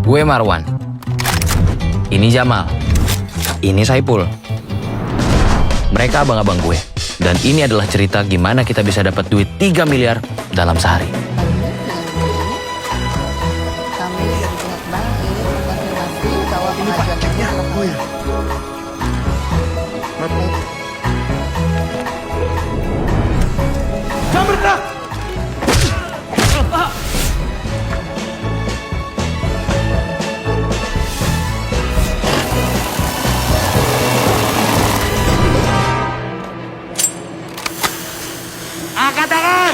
Gue Marwan. Ini Jamal. Ini Saipul. Mereka abang-abang gue. Dan ini adalah cerita gimana kita bisa dapat duit 3 miliar dalam sehari. Ini Pak, ceknya. Oh ya. Jangan bergerak! Angkat tangan!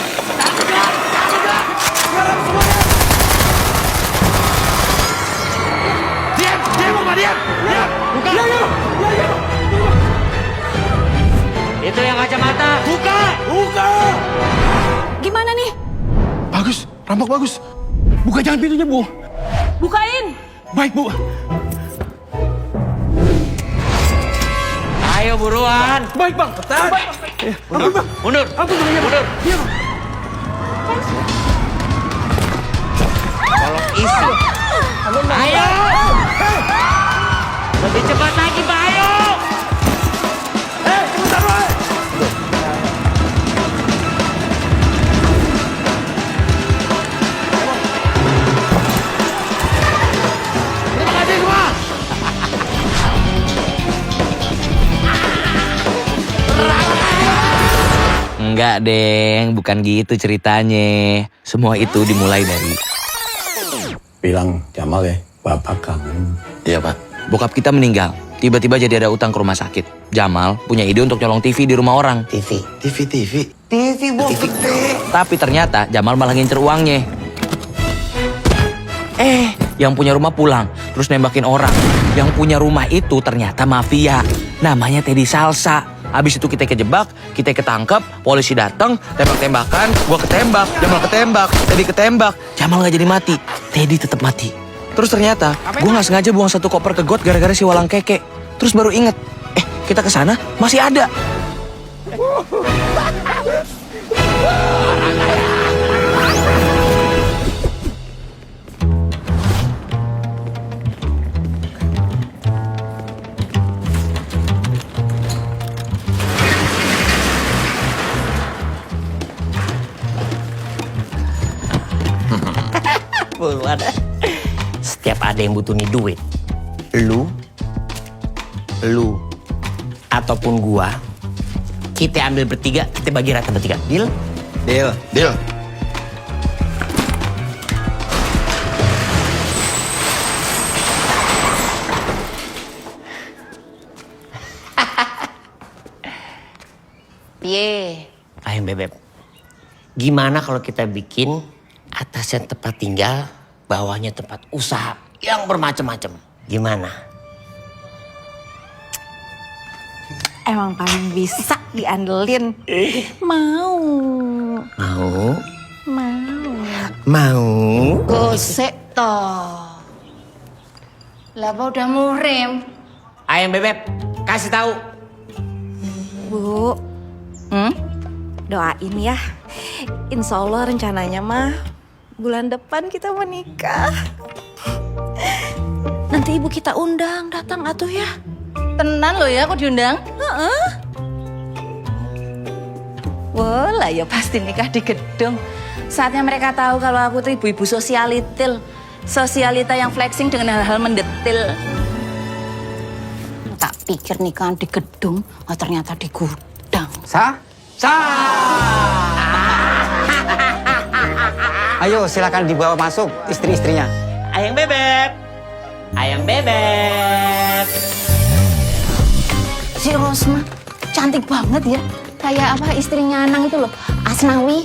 Diam! Diam, Bapak! Diam! Diam! Buka! Itu yang kacamata. Buka! Buka! Gimana nih? Bagus, rampok bagus. Buka jangan pintunya, Bu. Bukain. Baik, Bu. Ayo buruan. Baik, Bang. Baik. Ampun, Bang. Mundur. Ampun, Bang. Mundur. Iya, Bang. Tolong isi. Ayo. Lebih cepat lagi, Pak. Ayo. Sebentar, Bang. Terima kasih semua. Enggak, Deng. Bukan gitu ceritanya. Semua itu dimulai dari... Bilang Jamal ya, bapak kangen. Iya, Pak. Bokap kita meninggal. Tiba-tiba jadi ada utang ke rumah sakit. Jamal punya ide untuk nyolong TV di rumah orang. TV, Bu. Tapi ternyata Jamal malah ngincer uangnya. Yang punya rumah pulang, terus nembakin orang. Yang punya rumah itu ternyata mafia. Namanya Teddy Salsa. Abis itu kita kejebak, kita ketangkep, polisi datang, tembak-tembakan, gua ketembak, Jamal ketembak, Teddy ketembak. Jamal nggak jadi mati, Teddy tetap mati. Terus ternyata gua nggak sengaja buang satu koper ke got gara-gara si walang keke. Terus baru inget, kita kesana masih ada. Setiap ada yang butuh nih duit, lu, ataupun gua, kita ambil bertiga, kita bagi rata bertiga. Deal? Deal. Piye? Ayam bebek. Gimana kalau kita bikin atasnya tempat tinggal, bawahnya tempat usaha yang bermacam-macam? Gimana? Emang paling bisa diandelin. Mau. Mau? Mau. Mau? Gosek toh. Lah apa udah murim? Ayam bebek, kasih tahu. Bu. Doain ya. Insya Allah rencananya mah bulan depan kita menikah. Nanti ibu kita undang, datang atuh ya. Tenan lo ya, aku diundang. Wah lah ya pasti nikah di gedung. Saatnya mereka tahu kalau aku tuh ibu-ibu sosialitil. Sosialita yang flexing dengan hal-hal mendetil. Tak pikir nikahan di gedung, oh ternyata di gudang. Ayo silakan dibawa masuk istri-istrinya. Ayam bebek. Ayam bebek. Si Rosma cantik banget ya. Kayak apa istrinya Anang itu loh, Asnawi.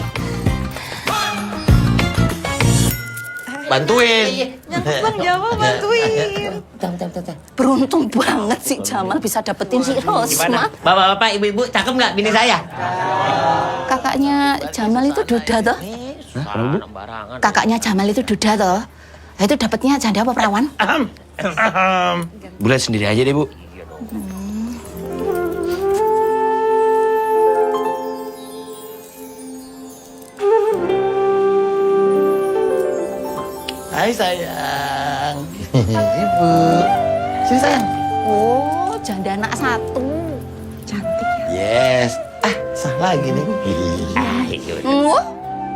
Bantuin. Bang Jamal bantuin. Bentar. Beruntung banget sih Jamal bisa dapetin si Gimana? Rosma. Bapak-bapak, ibu-ibu, cakep nggak bini saya? Kakaknya Jamal itu duda toh? Kakaknya Jamal itu duda toh? Nah, itu dapetnya janda apa perawan? Bu lihat sendiri aja deh, Bu. Hai sayang. Ibu. Sini sayang. Oh, janda anak satu. Cantik ya. Yes. Salah lagi nih.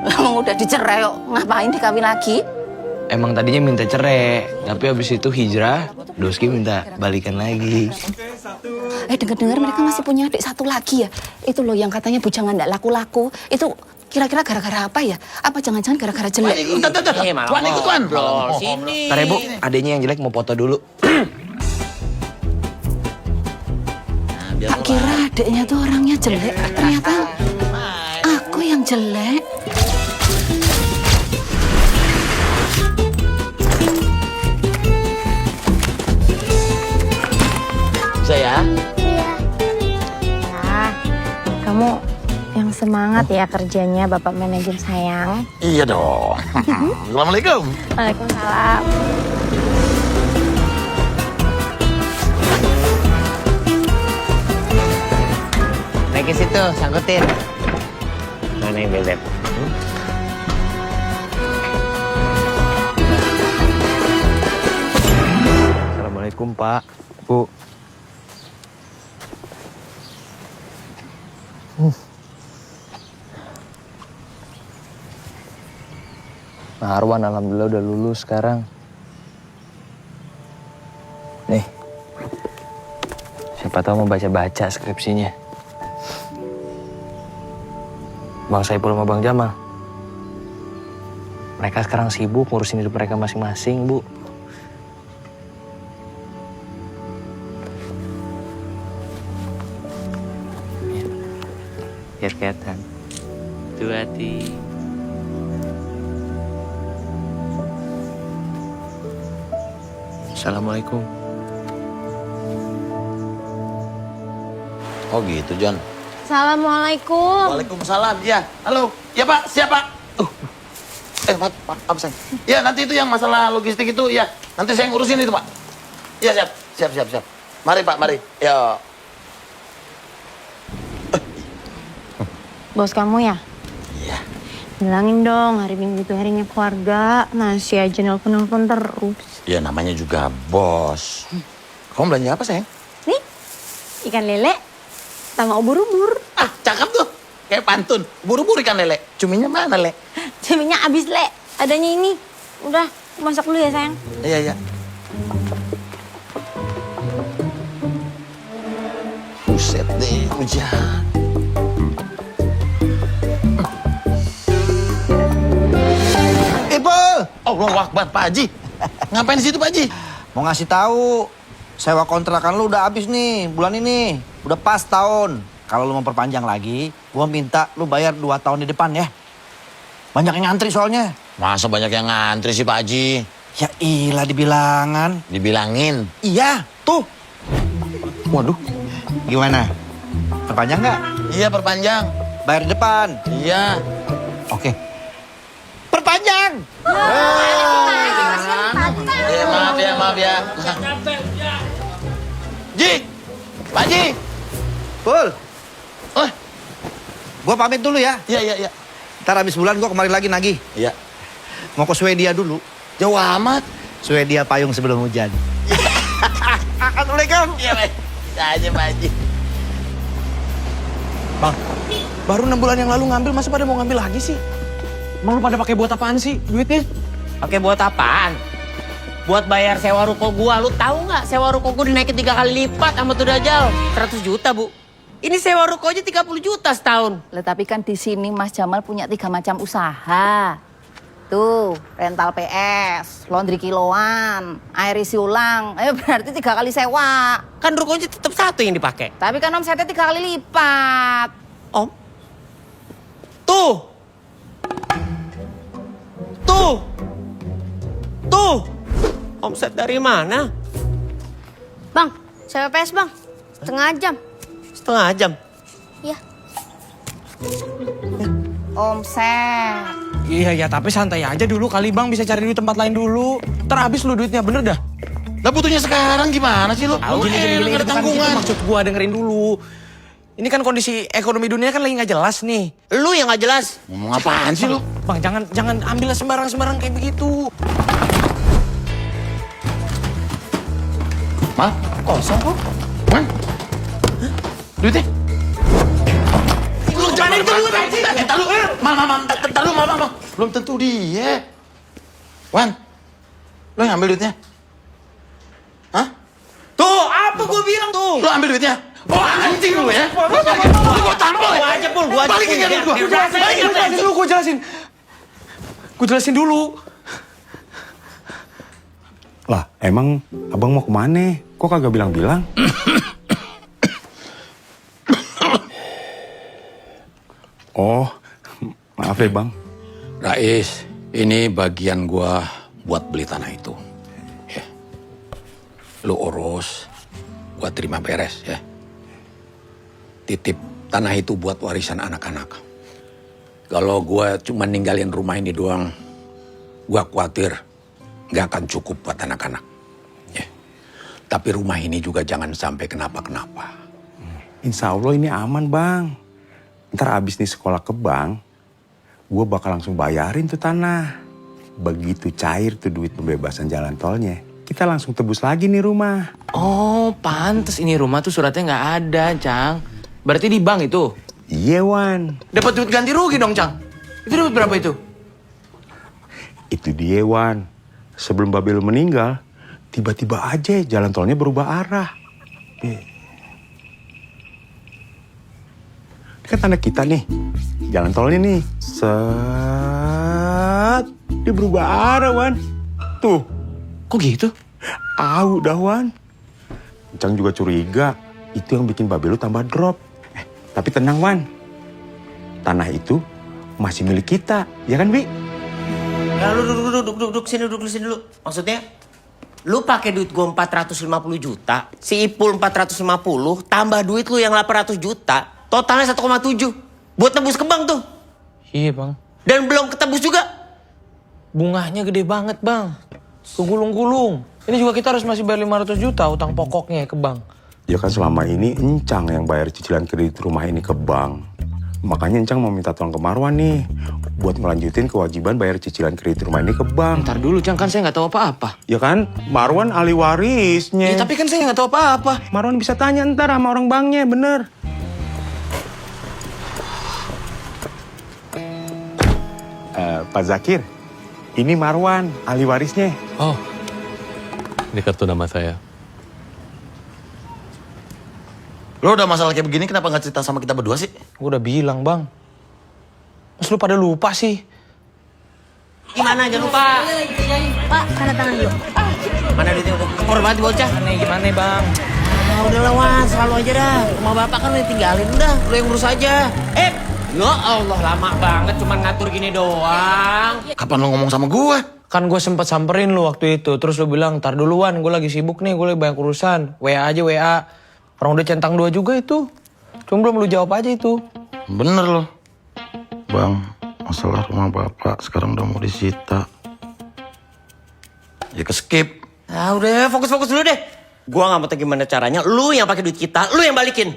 Emang udah dicerai kok. Ngapain dikawin lagi? Emang tadinya minta cerai, tapi habis itu hijrah, Doski minta balikan lagi. Dengar-dengar mereka masih punya adik satu lagi ya. Itu loh yang katanya bujangan nggak laku-laku. Itu kira-kira gara-gara apa ya? Apa jangan-jangan gara-gara jelek? Tuan ikut Tuan. Sini. Ntar ya Bu, adanya yang jelek mau foto dulu. Tak kira adiknya tuh orangnya jelek. Ternyata aku yang jelek. Saya? Ya, kamu yang semangat ya kerjanya Bapak Manajer sayang. Iya dong. Assalamualaikum. Waalaikumsalam. Naik ke situ, sangkutin. Mana yang bebek? Assalamualaikum Pak, Bu. Nah, Arwan alhamdulillah udah lulus sekarang. Nih, siapa tahu mau baca-baca skripsinya. Bang Saipul sama Bang Jamal. Mereka sekarang sibuk ngurusin hidup mereka masing-masing, Bu. Biar kelihatan. Tuh hati. Assalamualaikum. Oh gitu John. Assalamualaikum. Waalaikumsalam. Ya. Halo. Ya Pak. Siapa? Maaf apa sayang? Ya nanti itu yang masalah logistik itu ya. Nanti saya ngurusin itu Pak. Ya siap. Mari Pak, mari. Ya. Bos kamu ya? Iya. Bilangin dong hari Minggu itu harinya keluarga. Masih aja nelpon-nelpon terus. Ya namanya juga bos. Kamu belanja apa sayang? Nih, ikan lele sama ubur-ubur. Cakep tuh. Kayak pantun. Buru-buru ikan lele. Cuminya mana, Le? Ceminya abis le. Adanya ini. Udah, masak dulu ya sayang. Iya. Buset deh, hujan. Allah Akbar, Pak Haji. Ngapain di situ, Pak Haji? Mau ngasih tahu, sewa kontrakan lu udah habis nih bulan ini. Udah pas tahun. Kalau lu mau perpanjang lagi, gua minta lu bayar 2 tahun di depan ya. Banyak yang ngantri soalnya. Masa banyak yang ngantri sih, Pak Haji? Ya ilah dibilangan. Dibilangin. Iya, tuh. Waduh. Gimana? Perpanjang nggak? Iya, perpanjang. Bayar di depan. Iya. Oke. Perpanjang. Ya, maaf ya. Ji! Pak Haji! Pul, Oh, gua pamit dulu ya. iya. Ntar habis bulan gua kemarin lagi nagih. Iya. Mau ke Swedia dulu. Jauh amat. Swedia payung sebelum hujan. Assalamualaikum. Iya, Pak. Bisa aja, Pak Haji. Bang, baru 6 bulan yang lalu ngambil, masa pada mau ngambil lagi sih? Emang lu pada pakai buat apaan sih duitnya? Pakai buat apaan? Buat bayar sewa ruko gua. Lu tahu nggak sewa ruko gua dinaikin 3 kali lipat sama tuh Dajjal. 100 juta, Bu. Ini sewa ruko aja 30 juta setahun. Lah tapi kan di sini Mas Jamal punya 3 macam usaha. Tuh, rental PS, laundry kiloan, air isi ulang. Berarti 3 kali sewa. Kan rukonya tetap satu yang dipakai. Tapi kan omsetnya 3 kali lipat. Om. Tuh. Omset dari mana? Bang, sewa PS bang. Setengah jam. Setengah jam. Iya. Omset. Iya, tapi santai aja dulu kali Bang, bisa cari duit tempat lain dulu. Ntar habis lu duitnya, bener dah. Lah butuhnya sekarang gimana sih lu? Gini, Nggak ada bukan tanggungan. gitu maksud gua, dengerin dulu. Ini kan kondisi ekonomi dunia kan lagi nggak jelas nih. Lu yang nggak jelas. Ngomong apaan sih lu? Bang, jangan ambil sembarang kayak begitu. Mal, kosong kok. Wan, duitnya? Lu jangan itu lu. Mal. Belum tentu dia. Wan, lu yang ambil duitnya? Hah? Tuh, apa gue bilang tuh? Lu ambil duitnya? Oh anjing lu ya? Gua tampol ya? Gua aja pun, gua aja pun. Balikin kan gua. Gue jelasin dulu. Lah, emang abang mau kemana? Kok kagak bilang-bilang? Oh, maaf ya bang. Rais, ini bagian gua buat beli tanah itu. Ya. Lu urus, gua terima beres ya. Titip tanah itu buat warisan anak-anak. Kalau gua cuma ninggalin rumah ini doang, gua khawatir nggak akan cukup buat anak-anak. Ya. Tapi rumah ini juga jangan sampai kenapa-kenapa. Insya Allah ini aman bang. Ntar abis nih sekolah ke bank, gue bakal langsung bayarin tuh tanah. Begitu cair tuh duit pembebasan jalan tolnya, kita langsung tebus lagi nih rumah. Oh, pantes ini rumah tuh suratnya nggak ada, Cang. Berarti di bank itu? Iya Wan. Dapat duit ganti rugi dong, Cang. Itu dapat berapa itu? Itu dia Wan. Sebelum Babel meninggal, tiba-tiba aja jalan tolnya berubah arah. Ini kan tanda kita nih, jalan tolnya nih. Set, dia berubah arah Wan. Tuh. Kok gitu? Udah Wan. Cang juga curiga, itu yang bikin Babel lu tambah drop. Tapi tenang Wan, tanah itu masih milik kita, ya kan Bi? Ya lu duduk sini dulu. Maksudnya, lu pakai duit gua 450 juta, si Ipul 450, tambah duit lu yang 800 juta, totalnya 1,7. Buat tebus ke bank tuh. Iya, Bang. Dan belum ketebus juga. Bunganya gede banget, Bang. Kegulung-gulung. Ini juga kita harus masih bayar 500 juta utang pokoknya ke bank. Ya kan selama ini Encang yang bayar cicilan kredit rumah ini ke bank. Makanya Encang mau minta tolong ke Marwan nih, buat ngelanjutin kewajiban bayar cicilan kredit rumah ini ke bank. Ntar dulu, Cang, kan saya nggak tahu apa-apa. Ya kan, Marwan ahli warisnya. Ya, tapi kan saya nggak tahu apa-apa. Marwan bisa tanya ntar sama orang banknya, bener. Pak Zakir, ini Marwan, ahli warisnya. Oh, ini kartu nama saya. Lo udah masalah kayak begini kenapa nggak cerita sama kita berdua sih? Gue udah bilang, Bang. Mas lu pada lupa sih. Gimana, jangan lupa. Pak, tanda tangan dulu. Mana duitnya udah kekor banget bocah. Gimana, Bang? Udah lawan, selalu aja dah. Rumah bapak kan udah tinggalin, udah. Lu yang urus aja. Ya Allah, lama banget cuman ngatur gini doang. Kapan lo ngomong sama gue? Kan gue sempet samperin lu waktu itu. Terus lu bilang, ntar duluan, gue lagi sibuk nih, gue lagi banyak urusan. WA aja, WA. Orang udah centang 2 juga itu. Cuma belum lu jawab aja itu. Bener lo. Bang, masalah rumah bapak sekarang udah mau disita. Ya ke-skip. Udah, fokus-fokus dulu deh. Gua gak mau tahu gimana caranya. Lu yang pakai duit kita, lu yang balikin.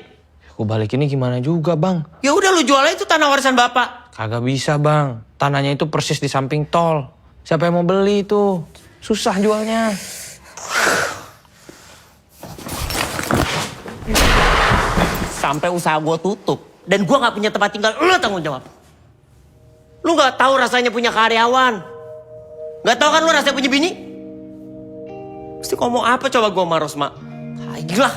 Gue balikinnya gimana juga, Bang? Ya udah, lu jual aja itu tanah warisan bapak. Kagak bisa, Bang. Tanahnya itu persis di samping tol. Siapa yang mau beli itu? Susah jualnya. Sampai usaha gua tutup. Dan gua gak punya tempat tinggal, lu tanggung jawab. Lu gak tahu rasanya punya karyawan. Gak tahu kan lu rasanya punya bini? Mesti ngomong apa coba gua sama Rosma? Gila.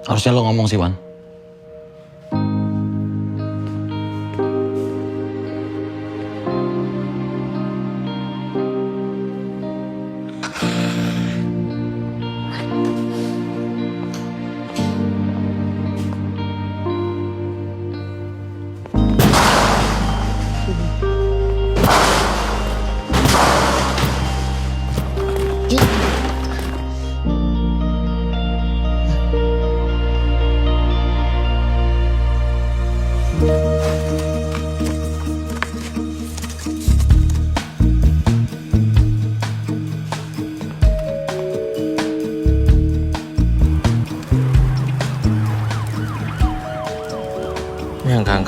Harusnya lo ngomong sih, Wan.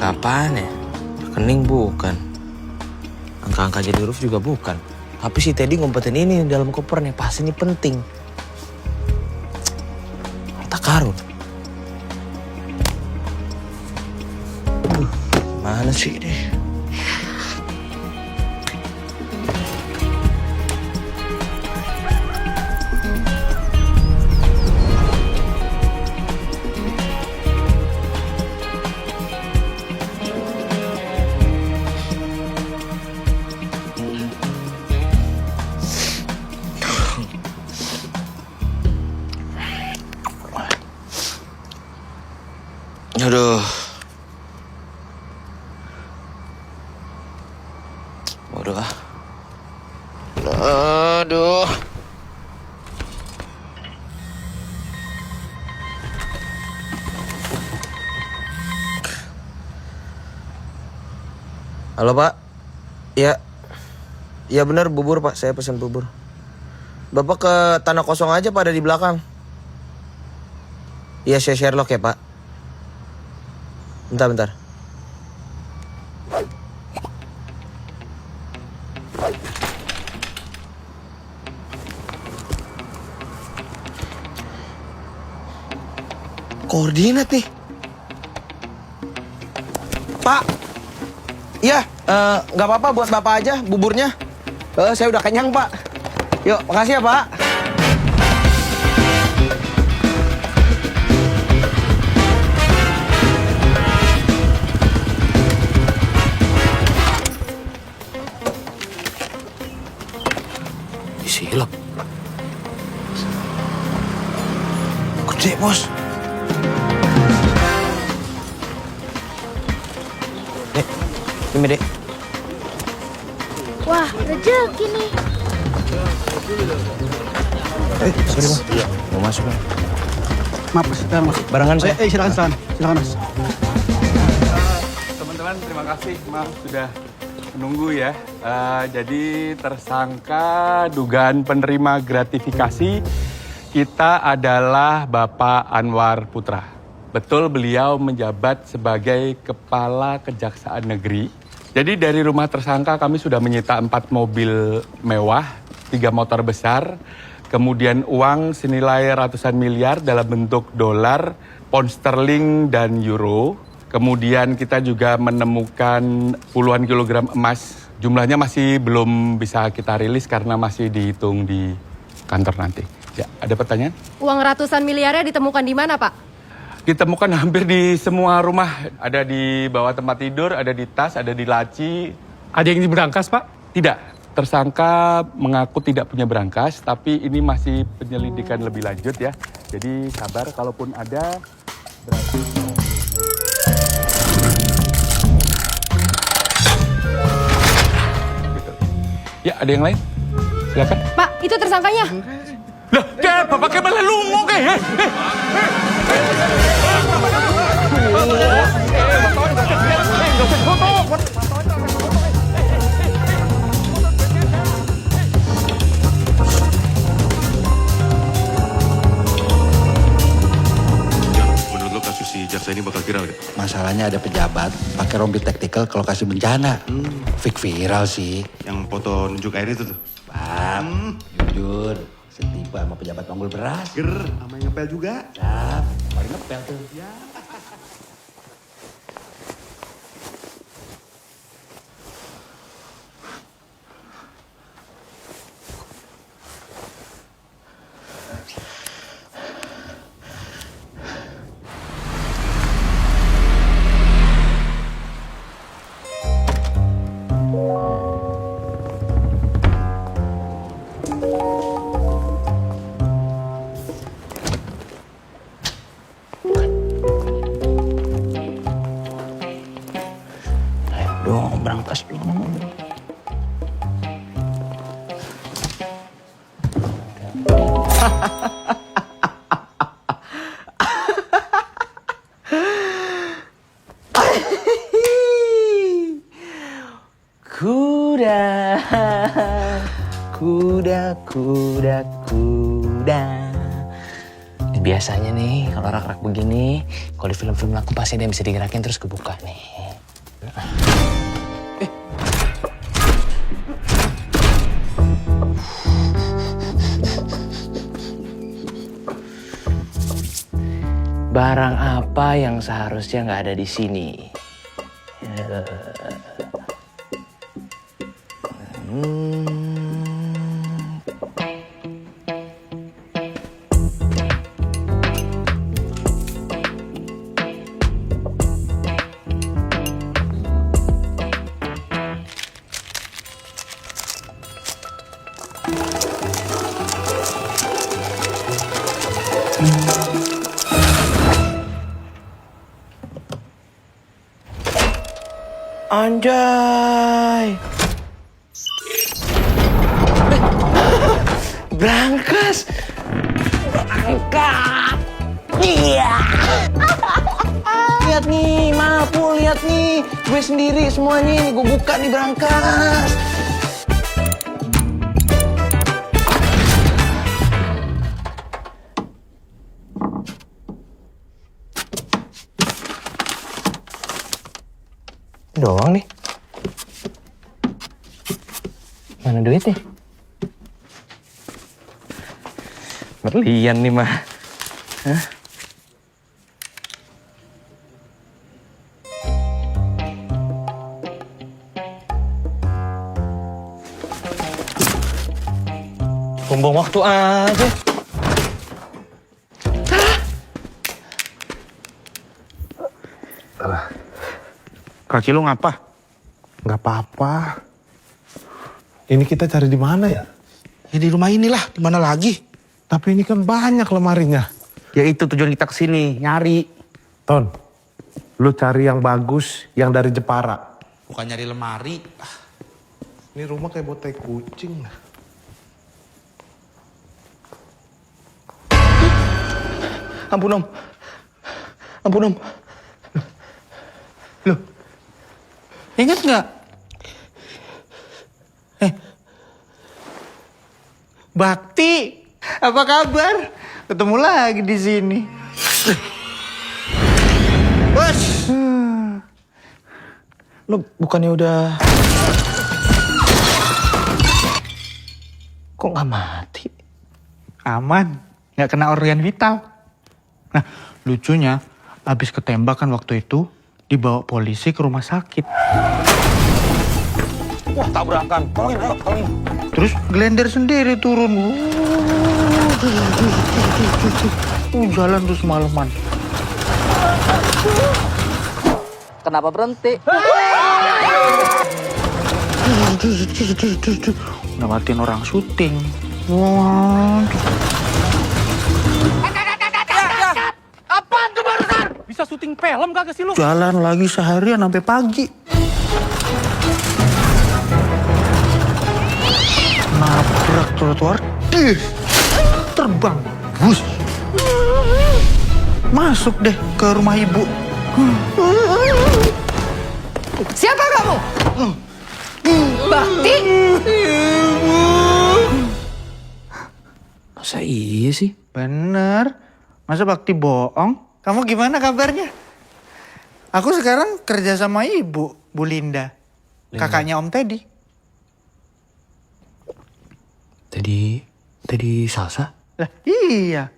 Angka apaan ya? Rekening bukan. Angka-angka jadi huruf juga bukan. Tapi si Teddy ngumpetin ini dalam kopernya. Pasti ini penting. Harta karun. Mana sih ini? Aduh. Waduh ah. Aduh. Halo Pak. Ya. Ya benar bubur Pak, saya pesan bubur. Bapak ke tanah kosong aja Pak, ada di belakang. Iya, saya Sherlock ya Pak. Bentar. Koordinat nih. Pak. Iya, nggak apa-apa buat Bapak aja buburnya. Saya udah kenyang Pak. Yuk, makasih ya Pak. Disilap. Gede bos. Dek, ini Dek. Wah, rezeki nih. Sorry Mas. Iya. Mau masuk kan? Maaf Mas, silakan Mas. Barengan saya. Silakan Mas. Teman-teman, terima kasih. Maaf sudah menunggu ya. Jadi tersangka dugaan penerima gratifikasi kita adalah Bapak Anwar Putra. Betul beliau menjabat sebagai Kepala Kejaksaan Negeri. Jadi dari rumah tersangka kami sudah menyita 4 mobil mewah, 3 motor besar, kemudian uang senilai ratusan miliar dalam bentuk dolar, pound sterling, dan euro. Kemudian kita juga menemukan puluhan kilogram emas. Jumlahnya masih belum bisa kita rilis karena masih dihitung di kantor nanti. Ya, ada pertanyaan? Uang ratusan miliarnya ditemukan di mana, Pak? Ditemukan hampir di semua rumah. Ada di bawah tempat tidur, ada di tas, ada di laci. Ada yang diberangkas, Pak? Tidak. Tersangka mengaku tidak punya berangkas, tapi ini masih penyelidikan lebih lanjut ya. Jadi sabar, kalaupun ada berarti... Ya, ada yang lain? Silakan. Pak, itu tersangkanya. Lah, Dad, Bapak Kemal lungo kayak. Menurut lo kasus si Jaksa ini bakal viral gak? Masalahnya ada pejabat pakai rompi taktikal ke lokasi bencana. Fik viral sih. Yang foto nunjuk air itu tuh? Bang, jujur. Setiba sama pejabat panggul beras. Ger, sama yang ngepel juga. Nah, paling ngepel tuh. Ya. Dong, berangkas dong. Kuda, kuda, kuda, kuda. Biasanya nih kalau rak-rak begini, kalau di film-film laku pasti dia bisa digerakin terus kebuka nih. Barang apa yang seharusnya nggak ada di sini? Anjay. Brankas. Berangkat. Iya. Lihat nih, Mapu, lihat nih. Gue sendiri semuanya ini gue buka nih Brankas. Doang nih. Mana duitnya? Berlian nih mah. Hah? Bumbung waktu aja. Kaki lu ngapa? Nggak apa-apa. Ini kita cari di mana ya? Ya di rumah inilah, di mana lagi? Tapi ini kan banyak lemarinya. Ya itu tujuan kita kesini, nyari. Ton, lu cari yang bagus, yang dari Jepara. Bukan nyari lemari. Ini rumah kayak botai kucing. Ampun om. Ampun om. Loh. Ingat nggak? Bakti, apa kabar? Ketemu lagi di sini. Bos. Lo bukannya udah... Kok nggak mati? Aman, nggak kena organ vital. Nah, lucunya, abis ketembakan waktu itu, dibawa polisi ke rumah sakit. Wah, tabrakan. Tolongin, ayo, tolongin. Terus Glender sendiri turun. Jalan terus malaman. Kenapa berhenti? Nawatin orang syuting. Apaan tuh barusan? Bisa syuting film kagak sih lu? Jalan lagi seharian sampai pagi. Nabrak trotoar, terbang, bus. Masuk deh ke rumah ibu. Siapa kamu? Bakti? Masa iya sih? Bener. Masa Bakti bohong? Kamu gimana kabarnya? Aku sekarang kerja sama ibu, Bu Linda. Kakaknya Om Teddy. Teddy Salsa? Lah iya.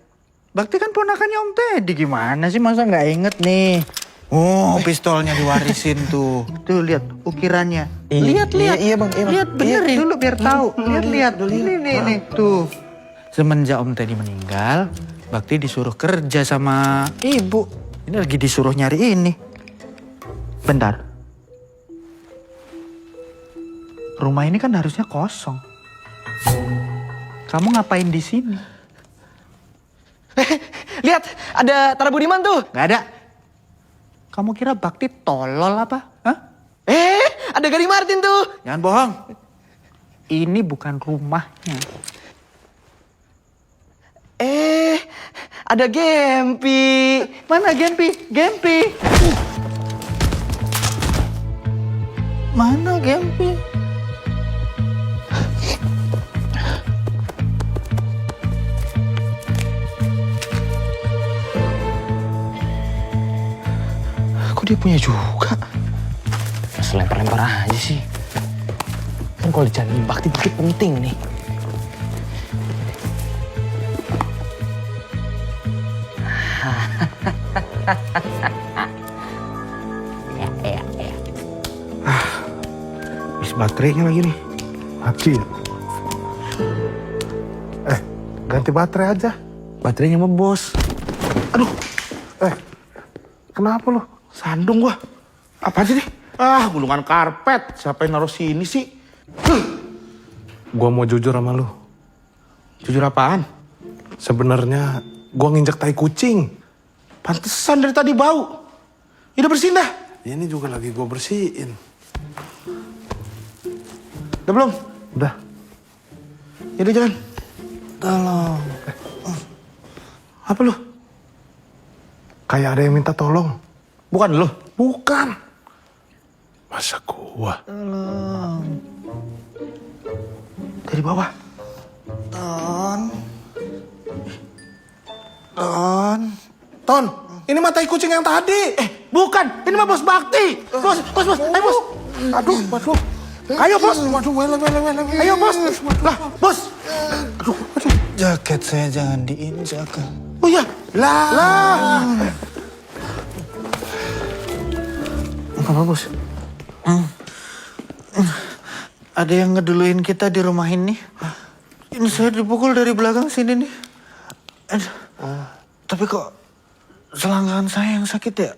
Bakti kan ponakannya Om Teddy. Gimana sih, masa nggak inget nih? Oh, pistolnya diwarisin tuh. Tuh lihat ukirannya. Lihat. Iya bang. Lihat benerin dulu biar tahu. Lihat. Nih. Tuh. Semenjak Om Teddy meninggal, Bakti disuruh kerja sama ibu. Ini lagi disuruh nyari ini. Bentar. Rumah ini kan harusnya kosong. Kamu ngapain di sini? Lihat, ada Tara Budiman tuh. Gak ada. Kamu kira Bakti tolol apa? Hah? Ada Gary Martin tuh. Jangan bohong. Ini bukan rumahnya. Ada Gempi. Mana Gempi? Mana Gempi? punya juga. Masa lempar-lempar aja sih. Kan kalau dicari bakti dikit penting nih. Habis baterainya lagi nih. Mati ya? Ganti baterai aja. Baterainya mah bos. Aduh. Kenapa lu? Sandung gua. Apa aja nih? Gulungan karpet. Siapa yang naruh sini sih? Gua mau jujur sama lu. Jujur apaan? Sebenarnya gua nginjek tai kucing. Pantesan dari tadi bau. Ini udah bersihin dah. Ini juga lagi gua bersihin. Udah belum? Udah. Yaudah jalan. Tolong. Apa lu? Kayak ada yang minta tolong. Bukan lu? Bukan. Masa gua? Tolong. Dari bawah. Ton, ini mah tai kucing yang tadi. Bukan, ini mah bos Bakti. Bos, ayo bos. Aduh, ayo bos. Ayo bos. Lah, bos. Aduh. Jaket saya jangan diinjak. Oh iya, lah. Apa bos? Ada yang ngeduluin kita di rumah ini. Ini saya dipukul dari belakang sini nih. Tapi kok selangkangan saya yang sakit ya?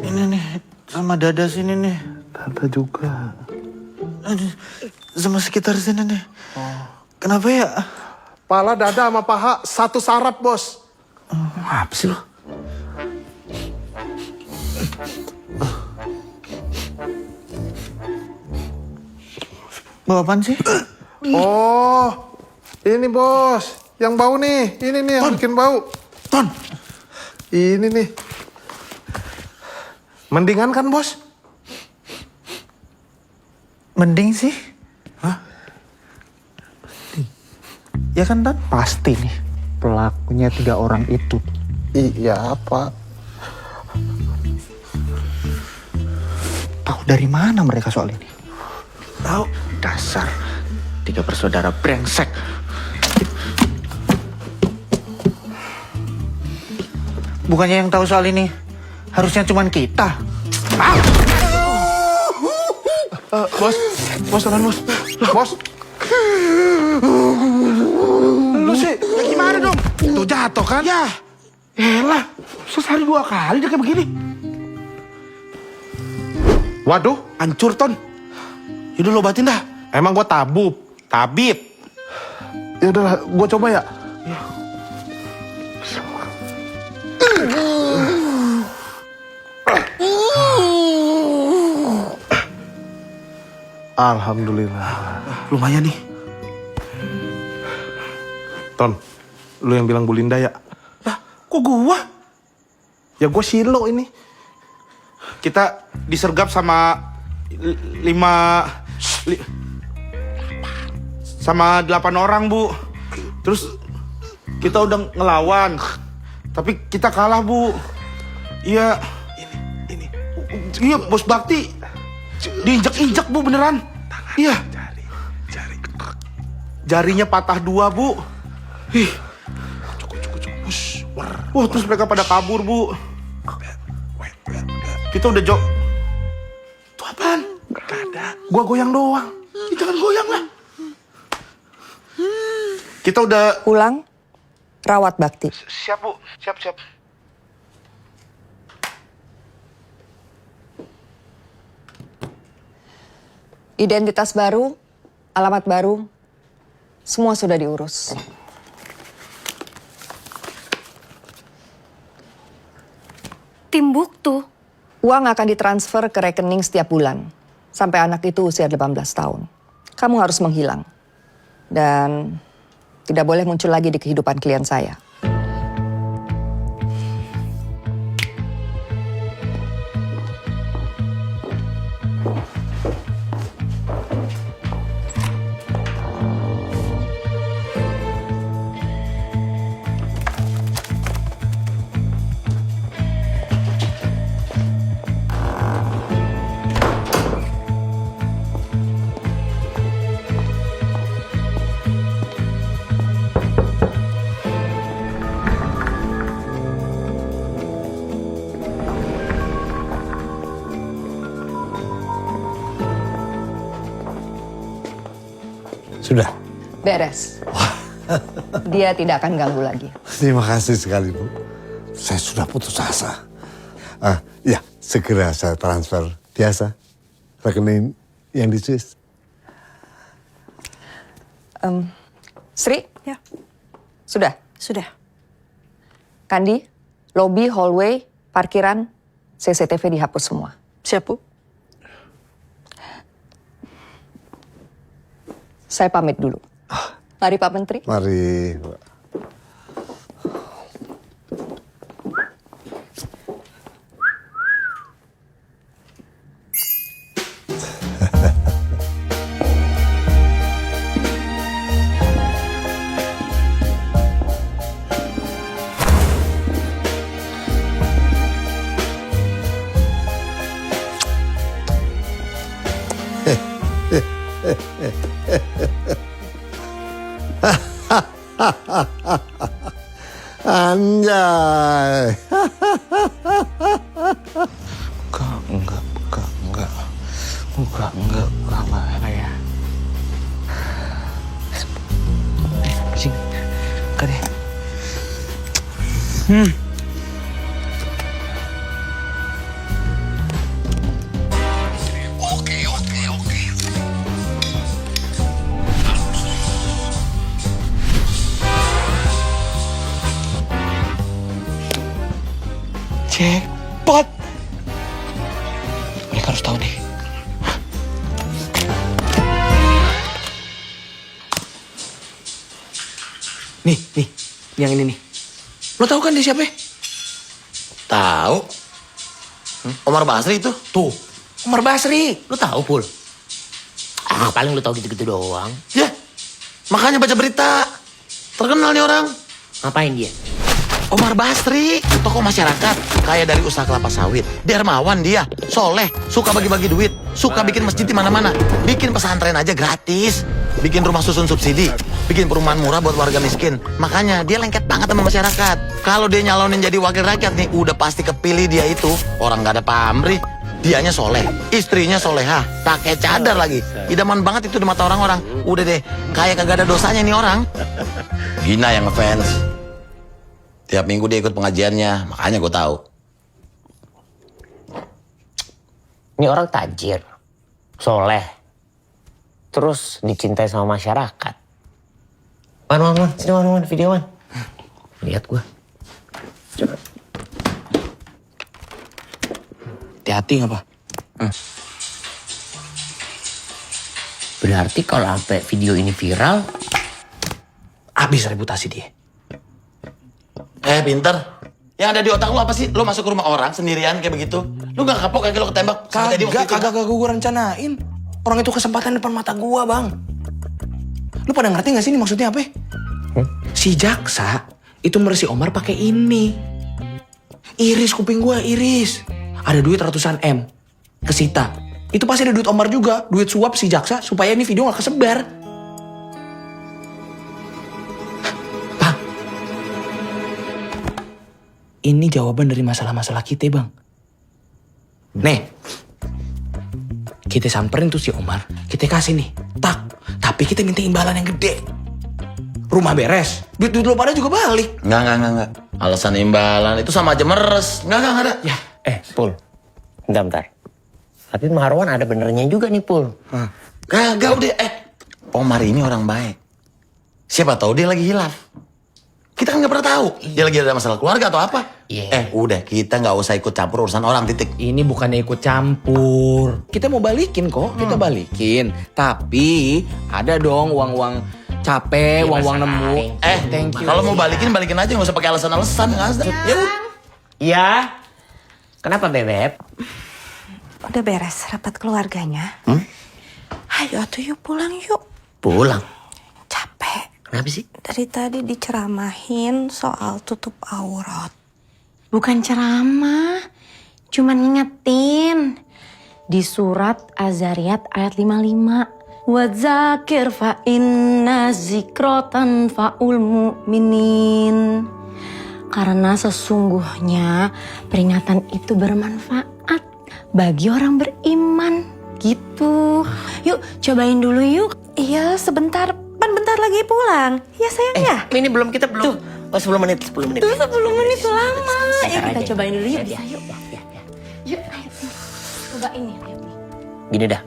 Ini nih, sama dada sini nih. Dada juga. Sama sekitar sini nih. Kenapa ya? Pala, dada, sama paha satu saraf bos. Apa sih lu? Bawa apaan sih? Oh, ini bos. Yang bau nih. Ini nih yang bikin bau. Ton. Ini nih. Mendingan kan bos? Mending sih. Hah? Ya kan Ton? Pasti nih pelakunya 3 orang itu. Iya apa? Tahu dari mana mereka soal ini? Tahu. Dasar 3 bersaudara brengsek. Bukannya yang tahu soal ini harusnya cuman kita. Bos, tahan bos. Bos. Lu sih, ya gimana dong? Tuh jatuh kan? Ya. Elah, sehari 2 kali dia kayak begini. Waduh, hancur Ton. Yaudah lo obatin dah. Emang gua tabib. Ya udah, gua coba ya. Alhamdulillah. Lumayan nih. Ton, lu yang bilang Bu Linda ya? Lah, kok gua? Ya gua Silo ini. Kita disergap sama 8 orang, Bu. Terus kita udah ngelawan. Tapi kita kalah, Bu. Iya. Ini. Iya, Bos Bakti. Diinjak-injak, Bu, beneran. Iya. Jari. Jarinya patah 2, Bu. Ih. Cukup. Wah, terus mereka pada kabur, Bu. Kita udah Itu apaan? Gak ada. Gua goyang doang. Kita kan goyang lah. Kita udah... Pulang, rawat Bakti. Siap, Bu. Siap. Identitas baru, alamat baru, semua sudah diurus. Timbuktu. Uang akan ditransfer ke rekening setiap bulan, sampai anak itu usia 18 tahun. Kamu harus menghilang. Dan tidak boleh muncul lagi di kehidupan klien saya. Sudah. Beres. Dia tidak akan ganggu lagi. Terima kasih sekali, Bu. Saya sudah putus asa. Ya, segera saya transfer biasa rekening yang di Swiss. Sri? Ya. Sudah? Sudah. Kandi, lobby, hallway, parkiran, CCTV dihapus semua. Siap, Bu. Saya pamit dulu. Mari Pak Menteri. Mari, Pak. Anjay. Enggak lah ya. Sing, enggak deh. Oke. Jackpot. Mereka harus tahu deh. Nih, yang ini nih. Lo tahu kan dia siapa? Tahu. Omar Basri itu. Tuh, Omar Basri. Lu tahu, Pul? Paling lu tahu gitu-gitu doang. Ya, makanya baca berita. Terkenal nih orang. Ngapain dia? Omar Basri, tokoh masyarakat, kaya dari usaha kelapa sawit. Dermawan dia, soleh, suka bagi-bagi duit, suka bikin masjid di mana-mana, bikin pesantren aja gratis, bikin rumah susun subsidi, bikin perumahan murah buat warga miskin. Makanya dia lengket banget sama masyarakat. Kalau dia nyalonin jadi wakil rakyat nih, udah pasti kepilih dia itu. Orang gak ada pamrih, dianya soleh, istrinya solehah, pakai cadar lagi. Idaman banget itu di mata orang-orang. Udah deh, kayak kagak ada dosanya nih orang. Gina yang ngefans. Tiap minggu dia ikut pengajiannya, makanya gue tahu. Ini orang tajir, soleh, terus dicintai sama masyarakat. Wan, sini videoan. Lihat gue. Coba. Hati-hati nggak, Pak? Berarti kalau sampai video ini viral, habis reputasi dia. Pinter. Yang ada di otak lu apa sih? Lu masuk ke rumah orang sendirian kayak begitu? Lu gak kapok kayak lu ketembak? Kagak gue rencanain. Orang itu kesempatan depan mata gua, Bang. Lu pada ngerti gak sih ini maksudnya apa? Si jaksa itu meresi Omar pakai ini. Iris kuping gua, iris. Ada duit ratusan M kesita. Itu pasti ada duit Omar juga, duit suap si jaksa supaya ini video gak kesebar. Bang, ini jawaban dari masalah-masalah kita, Bang. Nih, kita samperin tuh si Omar, kita kasih nih, tapi kita minta imbalan yang gede. Rumah beres, duit lo pada juga balik. Enggak. Alasan imbalan itu sama aja meres. Enggak ada. Ya, Pul. Bentar. Tapi Marwan ada benernya juga nih, Pul. Kagak udah. Omar ini orang baik. Siapa tahu dia lagi hilaf. Kita kan nggak pernah tahu. Dia lagi ada masalah keluarga atau apa. Udah kita nggak usah ikut campur urusan orang, titik. Ini bukannya ikut campur. Kita mau balikin kok, kita balikin. Tapi ada dong uang-uang capek, uang-uang nemu. Thank you. Kalau mau balikin aja, nggak usah pakai alasan-alasan. Ya udah. Iya. Kenapa, Bebep? Udah beres rapat keluarganya. Ayo atuh yuk pulang yuk. Pulang? Capek. Kenapa sih? Dari tadi diceramahin soal tutup aurat. Bukan ceramah, cuman ngingetin. Di surat Az-Zariyat ayat 55. Wadzakir fa inna zikrotan fa'ul mu'minin. Karena sesungguhnya peringatan itu bermanfaat bagi orang beriman. Gitu. Yuk cobain dulu yuk. Iya sebentar. lagi pulang. Ya sayang ya. Ini kita belum. Oh 10 menit. Tuh 10 menit tuh lama. Ya kita aja. cobain dulu yuk. Bisa yuk. Yuk, ayo. Cobain nih. Gini dah.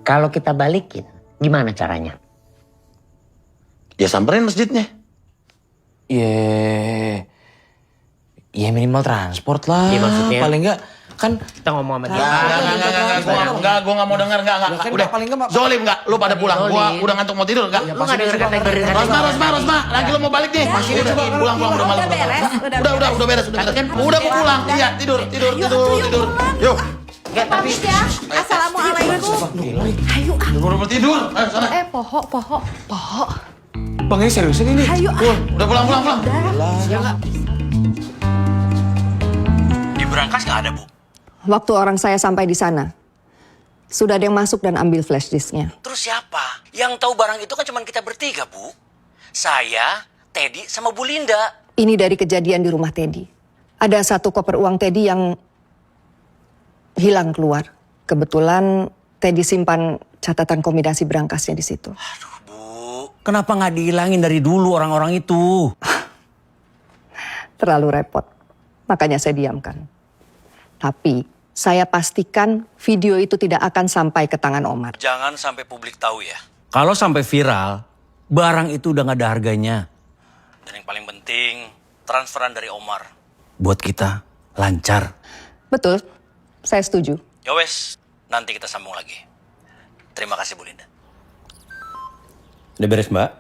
Kalau kita balikin, gimana caranya? Ya samperin masjidnya. Ya minimal transport lah. Ya, maksudnya- Paling enggak kan Kita ngomong sama dia. Enggak, gua nggak mau denger, enggak. kan Udah, paling nggak, Zolim enggak? Lu pada pulang, gua Zolim. udah ngantuk mau tidur, enggak? Lu nggak denger kata gue. Rosma, lagi lu mau balik nih. Pulang, udah malam. Udah beres. Udah mau pulang. Iya, tidur. Yuk. Enggak, tapi ya. Assalamualaikum. Ayo. Udah mau tidur. Ayo sana. Poho. Bang ini seriusan ini? Ayo. Udah pulang. Di berangkas nggak ada, Bu? Waktu orang saya sampai di sana, sudah ada yang masuk dan ambil flash disknya. Terus siapa? Yang tahu barang itu kan cuma kita bertiga, Bu. Saya, Teddy, sama Bu Linda. Ini dari kejadian di rumah Teddy. Ada satu koper uang Teddy yang hilang keluar. Kebetulan Teddy simpan catatan kombinasi berangkasnya di situ. Kenapa nggak dihilangin dari dulu orang-orang itu? Terlalu repot. Makanya saya diamkan. Tapi saya pastikan video itu tidak akan sampai ke tangan Omar. Jangan sampai publik tahu ya. Kalau sampai viral, barang itu udah nggak ada harganya. Dan yang paling penting, transferan dari Omar. Buat kita lancar. Betul, saya setuju. Ya wes, nanti kita sambung lagi. Terima kasih Bu Linda. Udah beres, Mbak?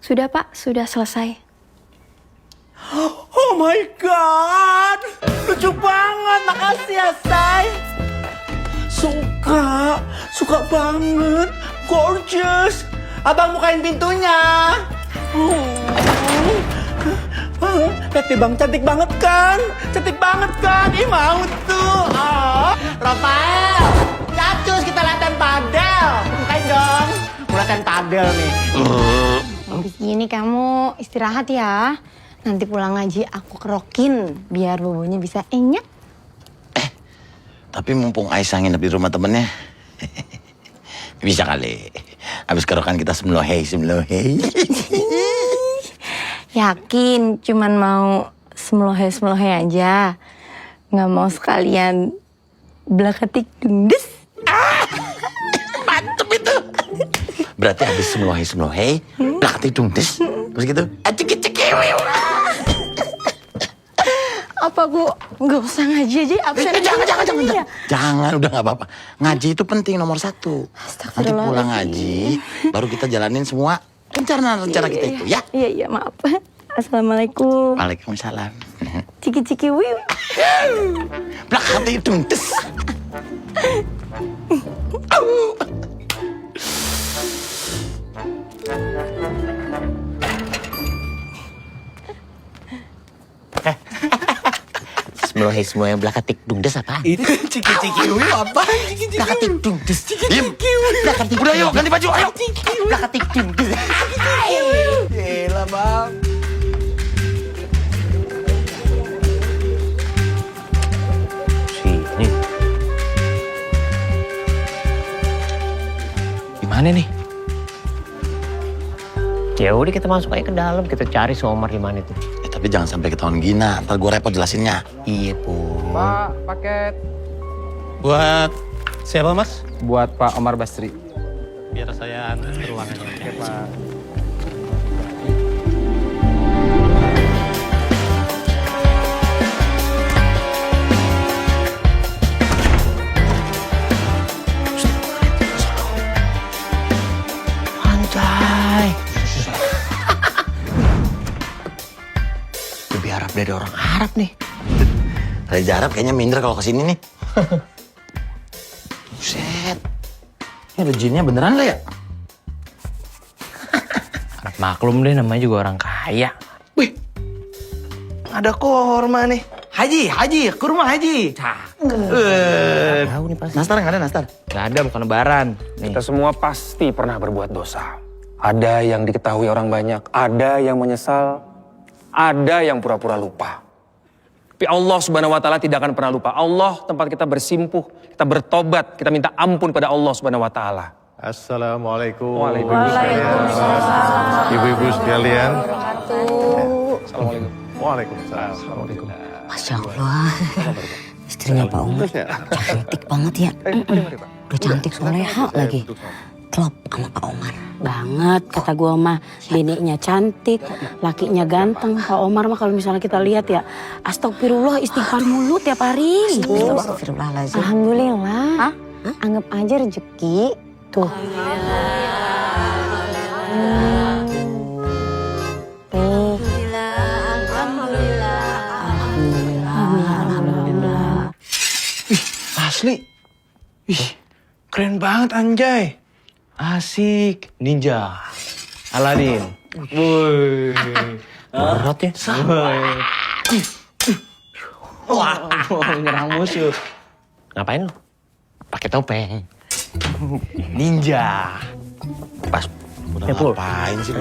Sudah Pak, sudah selesai. Oh my God, lucu banget, makasih ya Say. Suka banget, gorgeous. Abang bukain pintunya. Lihat deh Bang, cantik banget kan? Ih mau tuh. Rafael, Cacus kita latihan padel. Bukain dong, latihan padel nih. Habis gini kamu istirahat ya. Nanti pulang ngaji aku kerokin biar bobonya bisa enyek. Tapi mumpung Aisyah nginep di rumah temennya, bisa kali. Habis kerokan kita semlohei. Yakin cuman mau semlohe aja. Nggak mau sekalian blakatik dungdes. Mantep itu. Berarti habis semlohei, belakang dungdes, terus gitu. Apa Bu? Nggak usah ngaji aja absen. Jangan, udah nggak apa-apa. Ngaji itu penting nomor 1. Nanti pulang ngaji, baru kita jalanin semua rencana kita itu, ya? Iya, maaf. Assalamualaikum. Waalaikumsalam. Ciki wiu. Belakang dungdes. Semua yang belakatik dungdes apa? Itu ciki-ciki wiu apa? Belakatik dungdes. Udah yuk, ganti baju, ayo. Belakatik dungdes. Gila, Bang. Sini. Gimana nih? Ya udah kita masuk aja ke dalam, kita cari si Omar di mana itu. Tapi jangan sampai ketahuan Gina, ntar gue repot jelasinnya. Iya, Bu. Pak, paket. Buat siapa, Mas? Buat Pak Omar Basri. Biar saya antar ke ruangannya. Oke, Pak. Anjay. Lebih Arab dari orang Arab nih. Raja Arab kayaknya minder kalau kesini nih. Buset. Ini ada jinnya beneran lah ya? Arab maklum deh, namanya juga orang kaya. Wih, ada korma nih. Haji, kurma Haji. Tahu nih pasti. Nastar nggak ada nastar? Gak ada, bukan lebaran. Nih. Kita semua pasti pernah berbuat dosa. Ada yang diketahui orang banyak, ada yang menyesal, ada yang pura-pura lupa. Tapi Allah Subhanahu wa Ta'ala tidak akan pernah lupa. Allah tempat kita bersimpuh, kita bertobat, kita minta ampun pada Allah Subhanahu wa Ta'ala. Assalamualaikum. Waalaikumsalam. Ibu-ibu sekalian. Assalamualaikum. Waalaikumsalam. Assalamualaikum. Masya Allah, istrinya Pak Umar cantik banget ya. Udah cantik soleha lagi. Klop sama Pak Omar. Banget, kata gua mah. Beneknya cantik, lakinya ganteng. Pak Omar mah kalau misalnya kita lihat ya, astagfirullah istighfar mulu tiap hari. Astagfirullahaladzim. Alhamdulillah. Anggap aja rezeki. Tuh. Asli. Ih, keren banget anjay. Asik. Ninja. Aladin. Woi. Berat ya? Wah, nyerang musuh. Ngapain lu? Pakai topeng. Ninja. Pas. Udah ngapain sih?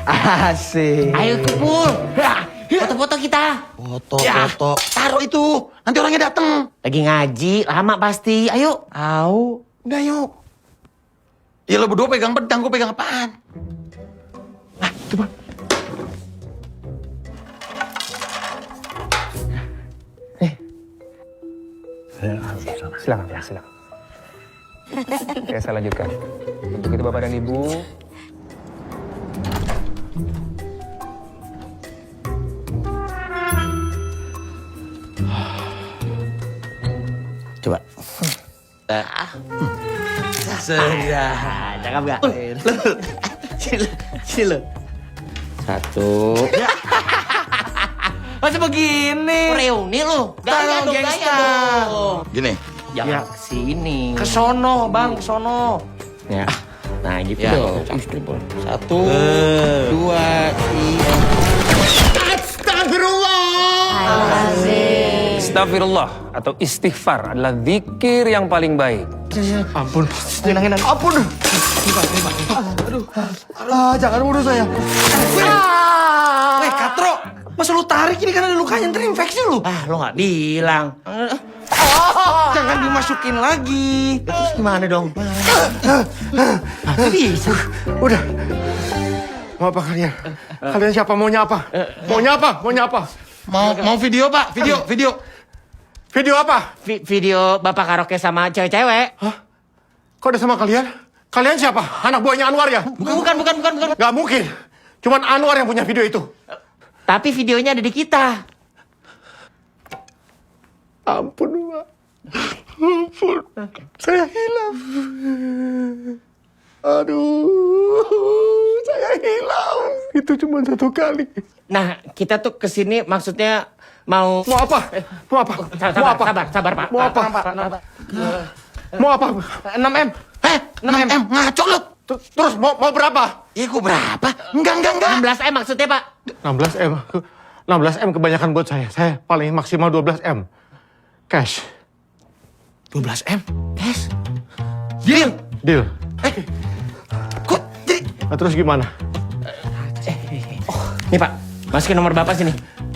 Asik. Ayo kumpul. Foto-foto kita. Foto. Taruh itu, nanti orangnya datang. Lagi ngaji, lama pasti. Ayo. Au. Udah yuk. Ya lo berdua pegang pedang, gue pegang apaan? Coba. Silakan, ya, silakan. Oke, saya lanjutkan. Untuk itu Bapak dan Ibu, Coba. Sudah. Cakep gak? Sila. Satu. Masa begini? Reuni lu. Gaya dong, gaya dong. Gini. Jangan kesini. Kesono, Bang, kesono. Ya. Nah, gitu Ya, dong. Satu, dua, tiga. Astagfirullah atau istighfar adalah zikir yang paling baik. Ampun. Enak. Ampun. Aduh. Alah, jangan bunuh saya. Weh, Katro. Masa lu tarik ini kan ada lukanya terinfeksi lu. Lo gak bilang. Jangan dimasukin lagi. Terus gimana dong? Bisa. Udah. Mau apa kalian? Kalian siapa? Maunya apa? Maunya apa? Maunya apa? Mau video pak? Video. Video apa? Video bapak karaoke sama cewek-cewek. Hah? Kok ada sama kalian? Kalian siapa? Anak buahnya Anwar ya? Bukan. Gak mungkin. Cuman Anwar yang punya video itu. Tapi videonya ada di kita. Ampun, Pak. Ampun. Saya hilang. Aduh. Saya hilang. Itu cuma satu kali. Nah, kita tuh kesini maksudnya mau... Mau apa? Mau apa? Sabar, Pak. Mau apa? Mau apa? 6M. 6M. Ngaco lu. Terus mau berapa? Iya, gue berapa? Enggak. 16M maksudnya, Pak. 16M. 16M kebanyakan buat saya. Saya paling maksimal 12M. Cash. 12M? Cash? Deal. Kok jadi... Nah, terus gimana? Nih, Pak. Masukin nomor Bapak sini.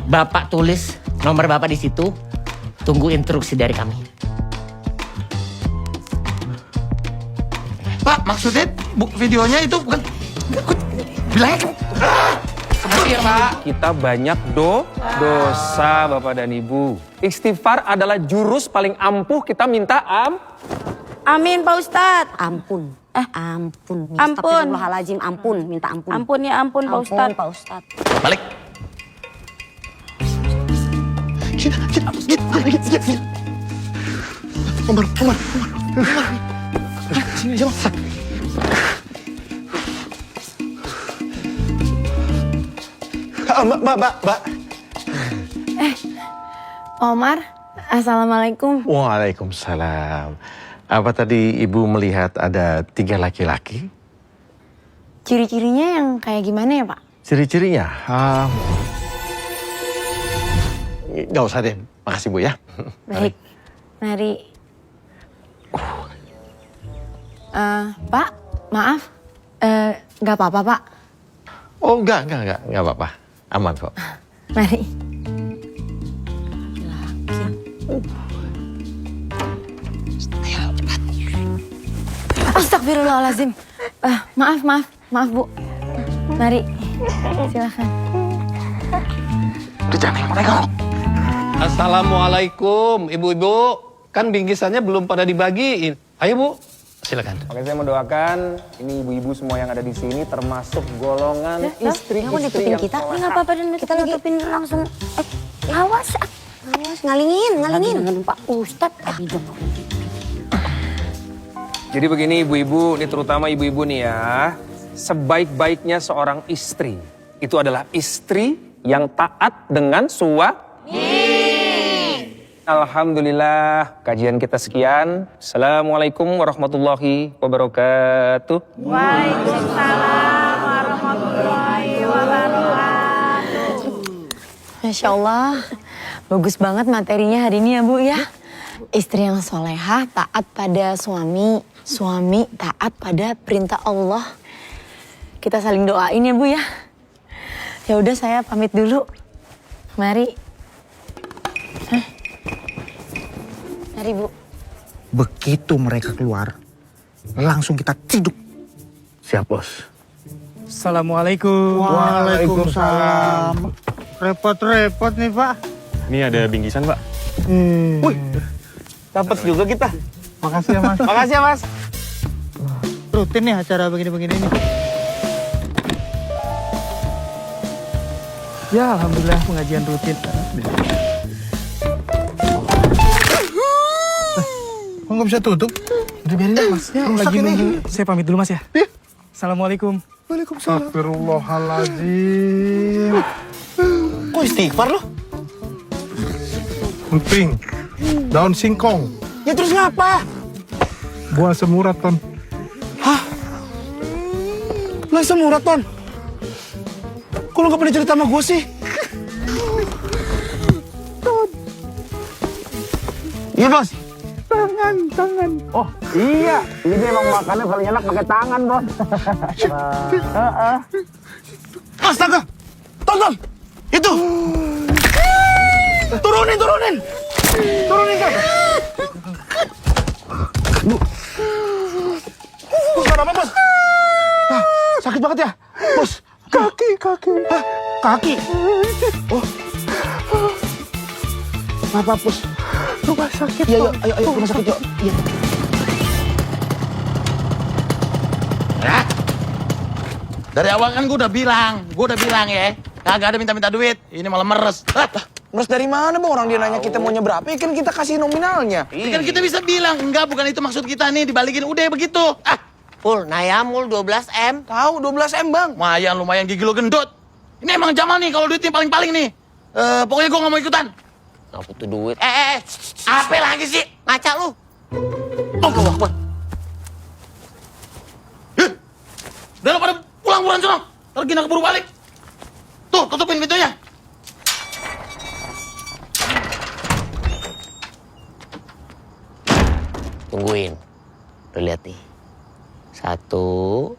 Bapak tulis nomor Bapak di situ. Tunggu instruksi dari kami. Pak, maksudnya videonya itu bukan... Bilangnya... Pak, kita banyak dosa Bapak dan Ibu. Istighfar adalah jurus paling ampuh kita minta Amin, Pak Ustadz. Ampun. Ampun. Ampun. Astagfirullahaladzim, ampun. Minta ampun. Ampun ya ampun, Pak Ustadz. Pak Ustadz. Balik. Gini. Umar. Sini aja, Bang. Mbak. Omar, assalamualaikum. Waalaikumsalam. Apa tadi ibu melihat ada 3 laki-laki? Ciri-cirinya yang kayak gimana ya, Pak? Ciri-cirinya? Nggak usah deh. Makasih Bu ya. Baik. Mari. Pak, maaf. Nggak apa-apa, Pak. Oh, enggak apa-apa. Aman kok. Mari. Astagfirullah. Astagfirullahaladzim. Maaf Bu. Mari, silakan. Assalamualaikum, ibu-ibu. Kan bingkisannya belum pada dibagiin. Ayo Bu, silakan. Oke, saya mendoakan ini ibu-ibu semua yang ada di sini termasuk golongan istri-istri Kamu nutupin yang kita? soleh. Ini nggak apa-apa dan kita nutupin langsung. Awas, ngalingin. Jangan Pak Ustadz. Jadi begini ibu-ibu, ini terutama ibu-ibu nih ya. Sebaik-baiknya seorang istri, itu adalah istri yang taat dengan suami. Alhamdulillah, kajian kita sekian. Assalamualaikum warahmatullahi wabarakatuh. Waalaikumsalam warahmatullahi wabarakatuh. Masya Allah, bagus banget materinya hari ini ya Bu ya. Istri yang solehah taat pada suami, suami taat pada perintah Allah. Kita saling doain ya Bu ya. Ya udah saya pamit dulu. Mari. Mari Bu. Begitu mereka keluar, langsung kita ciduk. Siap, Bos. Assalamualaikum. Waalaikumsalam. Repot-repot nih, Pak. Ini ada bingkisan, Pak. Wih, dapat juga kita. Makasih ya, Mas. Makasih ya, Mas. Rutin nih acara begini-begini nih. Ya, alhamdulillah pengajian rutin. Kok nggak bisa tutup? Udah biarin deh, Mas. Ya, lagi nunggu. Saya pamit dulu, Mas ya. Assalamualaikum. Waalaikumsalam. Astagfirullahaladzim. Kok istighfar lo? Emping, daun singkong, Ya terus ngapa? buah semurat, Ton. Hah? Lo asam urat, Ton? Kok lo gak pernah cerita sama gue sih? Iya, Bos. Tangan. Oh, iya. Ini emang makannya paling enak pakai tangan, Bos. Astaga! Tonton! Itu! Turunin! Turunin, kan? Bos, kenapa, Bos? Ah, sakit banget ya? Bos, kaki. Hah? Kaki? Oh. Apa, Bos? Rumah sakit. Iya, ayo, rumah sakit, yuk. Iya. Nah, dari awal kan gue udah bilang ya, kagak ada minta-minta duit. Ini malah meres. Meres dari mana, Bang? Orang dia nanya kita maunya berapa, ya kan kita kasih nominalnya. Kan kita bisa bilang, enggak bukan itu maksud kita nih, dibalikin udah begitu. Pul, Nayamul 12M. Tahu 12M, Bang. Lumayan gigi lo gendut. Ini emang Jamal nih kalau duitnya paling-paling nih. Pokoknya gue gak mau ikutan. Apa tuh duit? Apa lagi sih? Ngaca lu. Allah Akbar. Udah lo pada pulang buruan sono. Ntar Gina keburu balik. Tuh, tutupin pintunya. Tungguin. Lu lihat nih. 1, 2,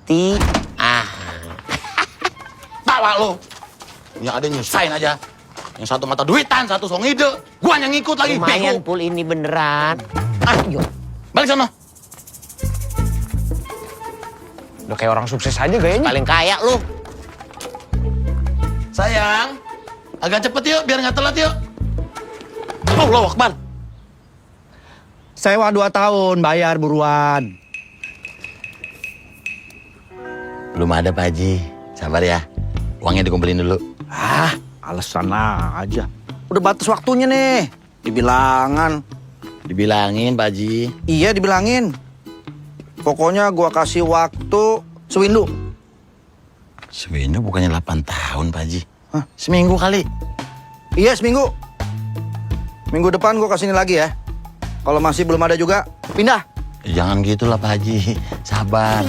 3. Tawa lo. Yang ada nyusahin aja. Yang satu mata duitan, satu song ide. Gua yang ngikut lagi. Lumayan, bego. Pul, ini beneran. Ayo. Balik sono. Udah kayak orang sukses aja gayanya. Paling kaya lu. Sayang, agak cepet yuk biar nggak telat yuk. Allah Akbar. Sewa 2 tahun, bayar buruan. Belum ada Pak Haji. Sabar ya. Uangnya dikumpulin dulu. Ah, alasan aja. Udah batas waktunya nih. Dibilangan. Dibilangin Pak Haji. Iya, dibilangin. Pokoknya gua kasih waktu sewindu. Sewindu bukannya 8 tahun Pak Haji. Hah? Seminggu kali. Iya, seminggu. Minggu depan gua kasih ini lagi ya. Kalau masih belum ada juga, pindah. Jangan gitu lah Pak Haji. Sabar.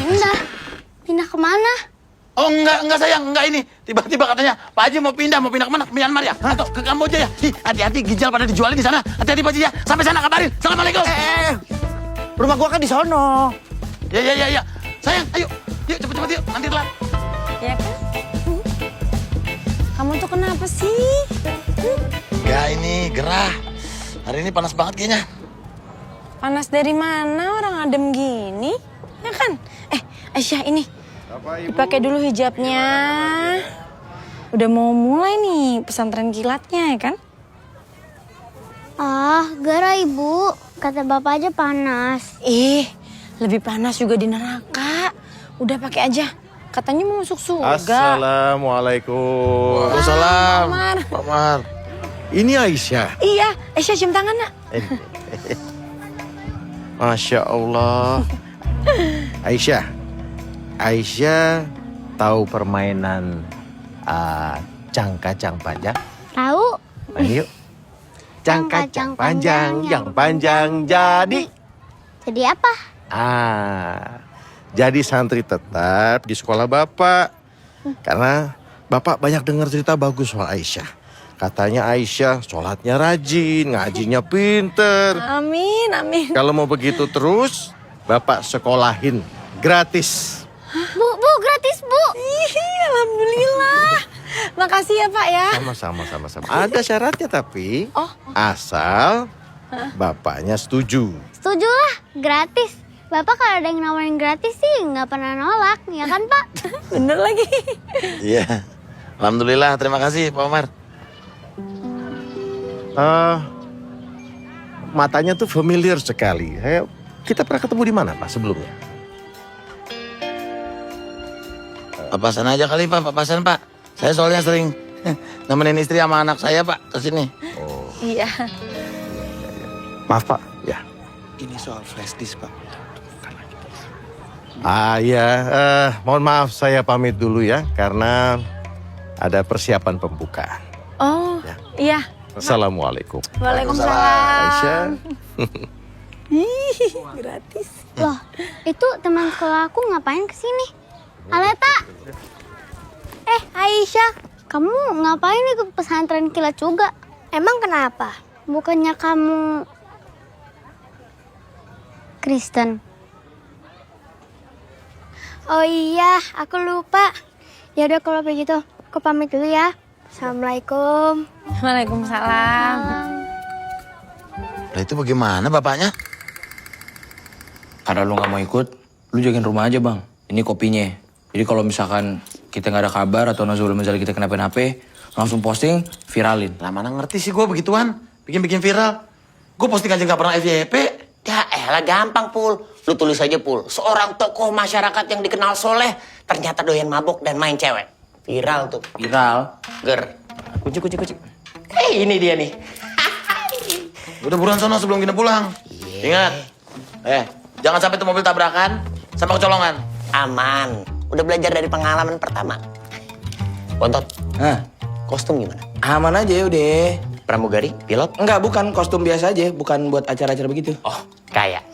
Pindah kemana? Oh enggak sayang, enggak ini. Tiba-tiba katanya Pak Haji mau pindah kemana? Ke Myanmar ya? Atau ke Kamboja ya? Ih, hati-hati ginjal pada dijualin di sana. Hati-hati Pak Haji ya. Sampai sana kabarin. Assalamualaikum. Rumah gua kan di sono. Ya. Sayang, ayo. Yuk cepet-cepet yuk. Nanti telat. Ya kan? Kamu tuh kenapa sih? Ya ini gerah. Hari ini panas banget kayaknya. Panas dari mana orang adem gini? Ya kan? Aisyah ini. Dipakai dulu hijabnya. Udah mau mulai nih pesantren kilatnya ya kan? Gara Ibu. Kata Bapak aja panas. Lebih panas juga di neraka. Udah pakai aja. Katanya mau masuk surga. Assalamualaikum. Waalaikumsalam. Pak Mar. Ini Aisyah. Iya, Aisyah cium tangan nak. Masya Allah. Aisyah tahu permainan cangkacang panjang? Tahu? Ayo. Cangkacang panjang, yang panjang jadi. Jadi apa? Jadi santri tetap di sekolah Bapak. Karena Bapak banyak dengar cerita bagus soal Aisyah. Katanya Aisyah sholatnya rajin, ngajinya pinter. Amin, amin. Kalau mau begitu terus, Bapak sekolahin gratis. Bu, gratis Bu. Alhamdulillah. Makasih ya Pak ya. Sama-sama. Ada syaratnya tapi asal Bapaknya setuju. Setuju lah, gratis. Bapak kalau ada yang nawarin gratis sih nggak pernah nolak, ya kan Pak? Bener lagi. Iya. Alhamdulillah, terima kasih Pak Omar. Matanya tuh familiar sekali. Kita pernah ketemu di mana Pak sebelumnya? Papasan aja kali Pak, papasan Pak. Saya soalnya sering nemenin istri sama anak saya Pak kesini. Iya. Maaf Pak. Ya. Ini soal flash disk Pak. Mohon maaf saya pamit dulu ya karena ada persiapan pembukaan. Oh, iya. Assalamualaikum. Waalaikumsalam. Aisyah. Ih, gratis. Loh, itu teman sekolah aku ngapain kesini? Aleta. Aisyah, kamu ngapain ikut pesantren kilat juga? Emang kenapa? Bukannya kamu Kristen? Oh iya, aku lupa. Ya udah kalau begitu, aku pamit dulu ya. Assalamualaikum. Waalaikumsalam. Lah itu bagaimana bapaknya? Karena lu nggak mau ikut, lu jagain rumah aja bang. Ini kopinya. Jadi kalau misalkan kita nggak ada kabar atau misalnya kita kenapa-napa, langsung posting, viralin. Lah mana ngerti sih gue begituan, bikin viral. Gue posting aja nggak pernah FYP. Ya elah gampang Pul. Lu tulis aja Pul. Seorang tokoh masyarakat yang dikenal soleh ternyata doyan mabok dan main cewek. Viral tuh. Viral. Ger. Kucing. Ini dia nih. Udah buruan sono sebelum kita pulang. Ingat. Jangan sampai tuh mobil tabrakan sama kecolongan. Aman. Udah belajar dari pengalaman pertama. Bontot. Kostum gimana? Aman aja udah. Pramugari? Pilot? Enggak, bukan kostum biasa aja. Bukan buat acara-acara begitu. Oh, kayak.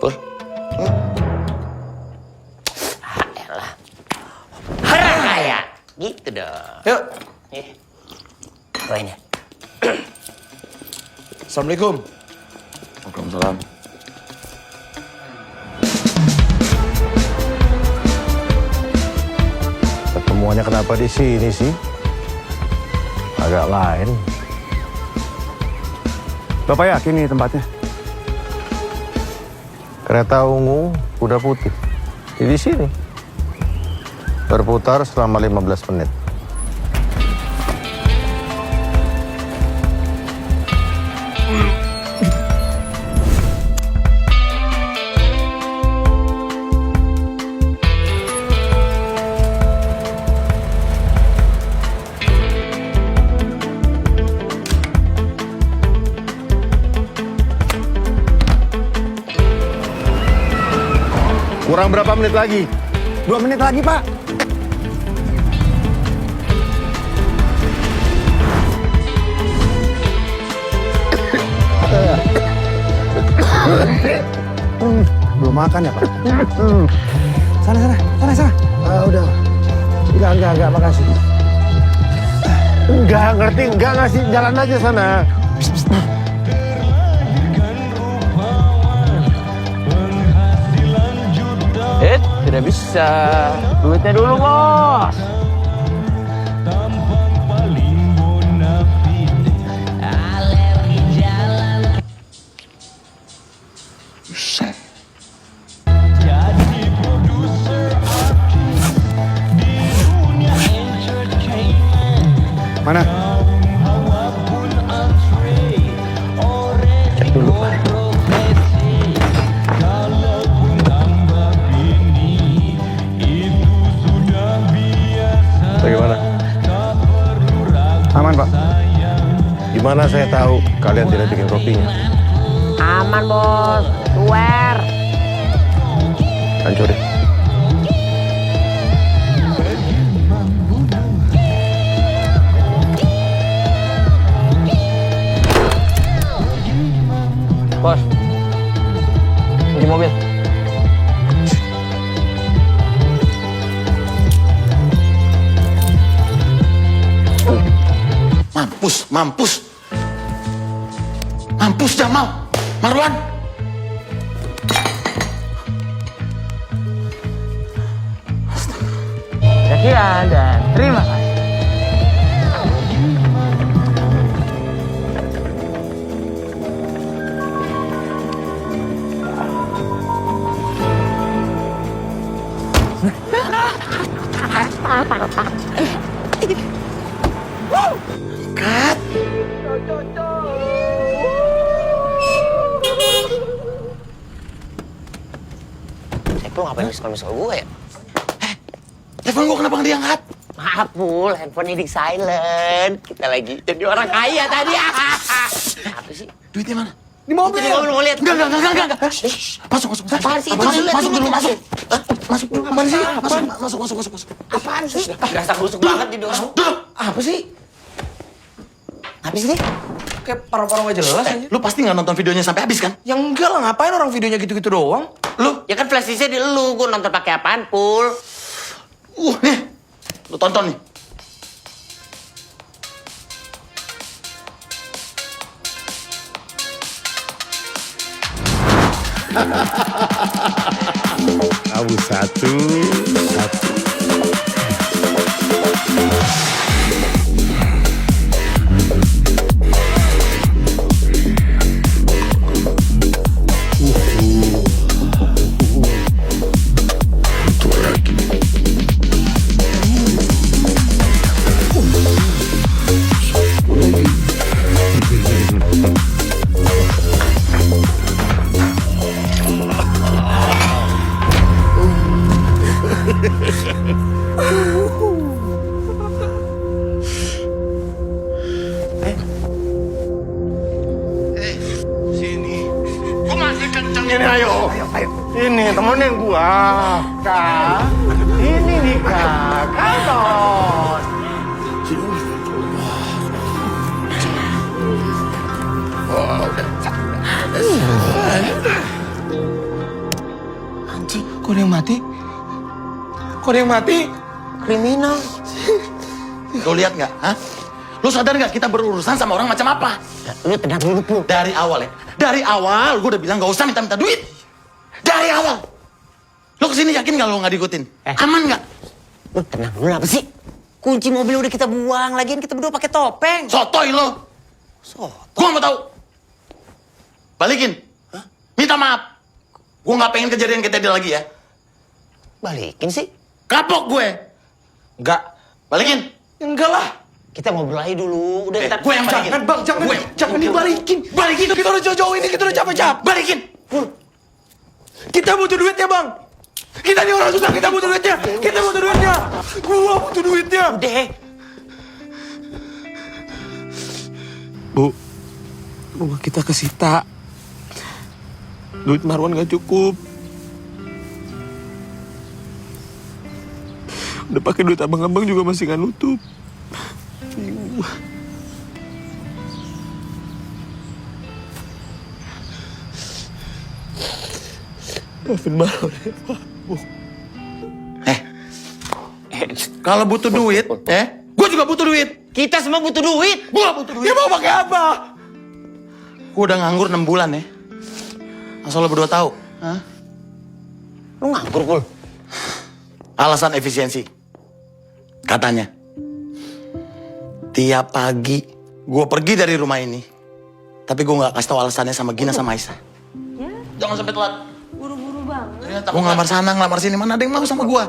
Pur. Elah. Hara kaya. Gitu dong. Yuk. Doain ya. Assalamualaikum. Waalaikumsalam. Ketemuannya kenapa di sini sih? Agak lain. Bapak yakin nih tempatnya? Kereta ungu, kuda putih. Di sini. Berputar selama 15 menit. Kurang berapa menit lagi? 2 menit lagi, Pak. Belum makan ya, Pak? Sana. Udah. Enggak, makasih. Enggak ngasih jalan aja sana. Tidak bisa. Duitnya dulu, bos. Mana? Cek dulu. Bagaimana? Aman, Pak. Gimana saya tahu kalian tidak bikin kopinya? Aman bos, luar. Hancurin. Bos, kunci mobil. Mampus. Mampus Jamal. Marwan. Sekian dan terima kasih. Kat. Lu ngapain misal-misal gue ya? Telepon gue kenapa nggak diangkat? Maaf, Pul. Handphone ini silent. Kita lagi jadi orang kaya tadi. Apa sih? Duitnya mana? Di mobil. Di mobil mau lihat. Enggak. Masuk. Apaan sih? Masuk dulu. Masuk dulu. Apaan sih? Masuk. Apaan sih? Berasa busuk banget di dorong. Apa sih? Habis nih? Kayak paru-paru gak jelas aja. Lu pasti nggak nonton videonya sampai habis kan? Ya enggak lah, ngapain orang videonya gitu-gitu doang? Lu? Ya kan flash disknya di lu. Gue nonton pakai apaan, Pul? Nih. Lu tonton nih. Kamu satu. Sini. Gua masih kenceng ini, ayo. Ini temenin gua. Kak. Ini nih, Kak. Kanton. Oh, udah. Anjing, kok ada yang mati? Kok ada yang mati? Kriminal. Lu lihat nggak? Hah? Lu sadar nggak kita berurusan sama orang macam apa? Lu tenang dulu, Pul. Dari awal ya. Dari awal gue udah bilang nggak usah minta duit. Dari awal. Lu kesini yakin nggak lu nggak diikutin? Aman nggak? Lu tenang dulu, apa sih? Kunci mobil udah kita buang, lagian kita berdua pakai topeng. Sotoy lo. Gue nggak mau tahu. Balikin. Minta maaf. Gue nggak pengen kejadian kayak tadi lagi ya. Balikin sih. Kapok gue. Enggak. Balikin. Enggak lah. Kita ngobrol aja dulu. Udah ntar. Gue yang balikin. Jangan bang, jangan dibalikin. Balikin, kita udah jauh-jauh ini, kita udah capek-capek. Balikin. Kita butuh duitnya bang. Kita nih orang susah, kita butuh duitnya. Kita butuh duitnya. Gua butuh duitnya. Udah. Bu, rumah kita kesita. Duit Marwan gak cukup. Udah pakai duit abang-abang juga masih gak nutup. Maafin Marwan ya, Pak. Kalau butuh duit, gue juga butuh duit. Kita semua butuh duit. Gue butuh duit. Ya mau pakai apa? Gue udah nganggur 6 bulan ya. Asal lo berdua tahu. Hah? Lu nganggur, Pul? Alasan efisiensi. Katanya. Tiap pagi gue pergi dari rumah ini. Tapi gue gak kasih tahu alasannya sama Gina sama Aisyah. Jangan sampai telat. Buru-buru banget. Gue ngelamar sana, ngelamar sini. Mana ada yang mau sama gue?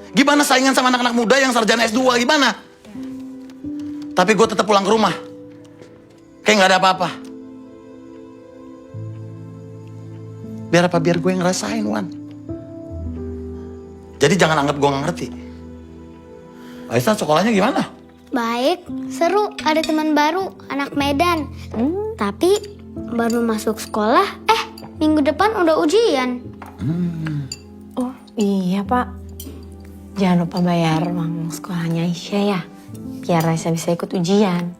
Gimana saingan sama anak-anak muda yang sarjana S2? Gimana? Tapi gue tetap pulang ke rumah. Kayak nggak ada apa-apa. Biar apa? Biar gue ngerasain, Wan. Jadi jangan anggap gue nggak ngerti. Aisyah sekolahnya gimana? Baik, seru. Ada teman baru, anak Medan. Tapi baru masuk sekolah, minggu depan udah ujian. Oh iya Pak. Jangan lupa bayar uang sekolahnya Aisyah ya. Biar Aisyah bisa ikut ujian.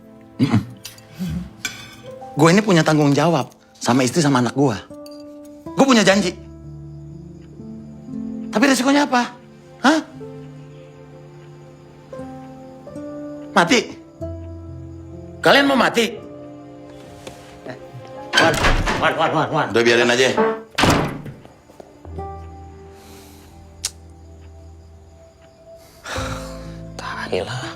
Gue ini punya tanggung jawab sama istri sama anak gue. Gue punya janji. Tapi resikonya apa? Hah? Mati? Kalian mau mati? Wan. Udah biarin aja. Tahilah.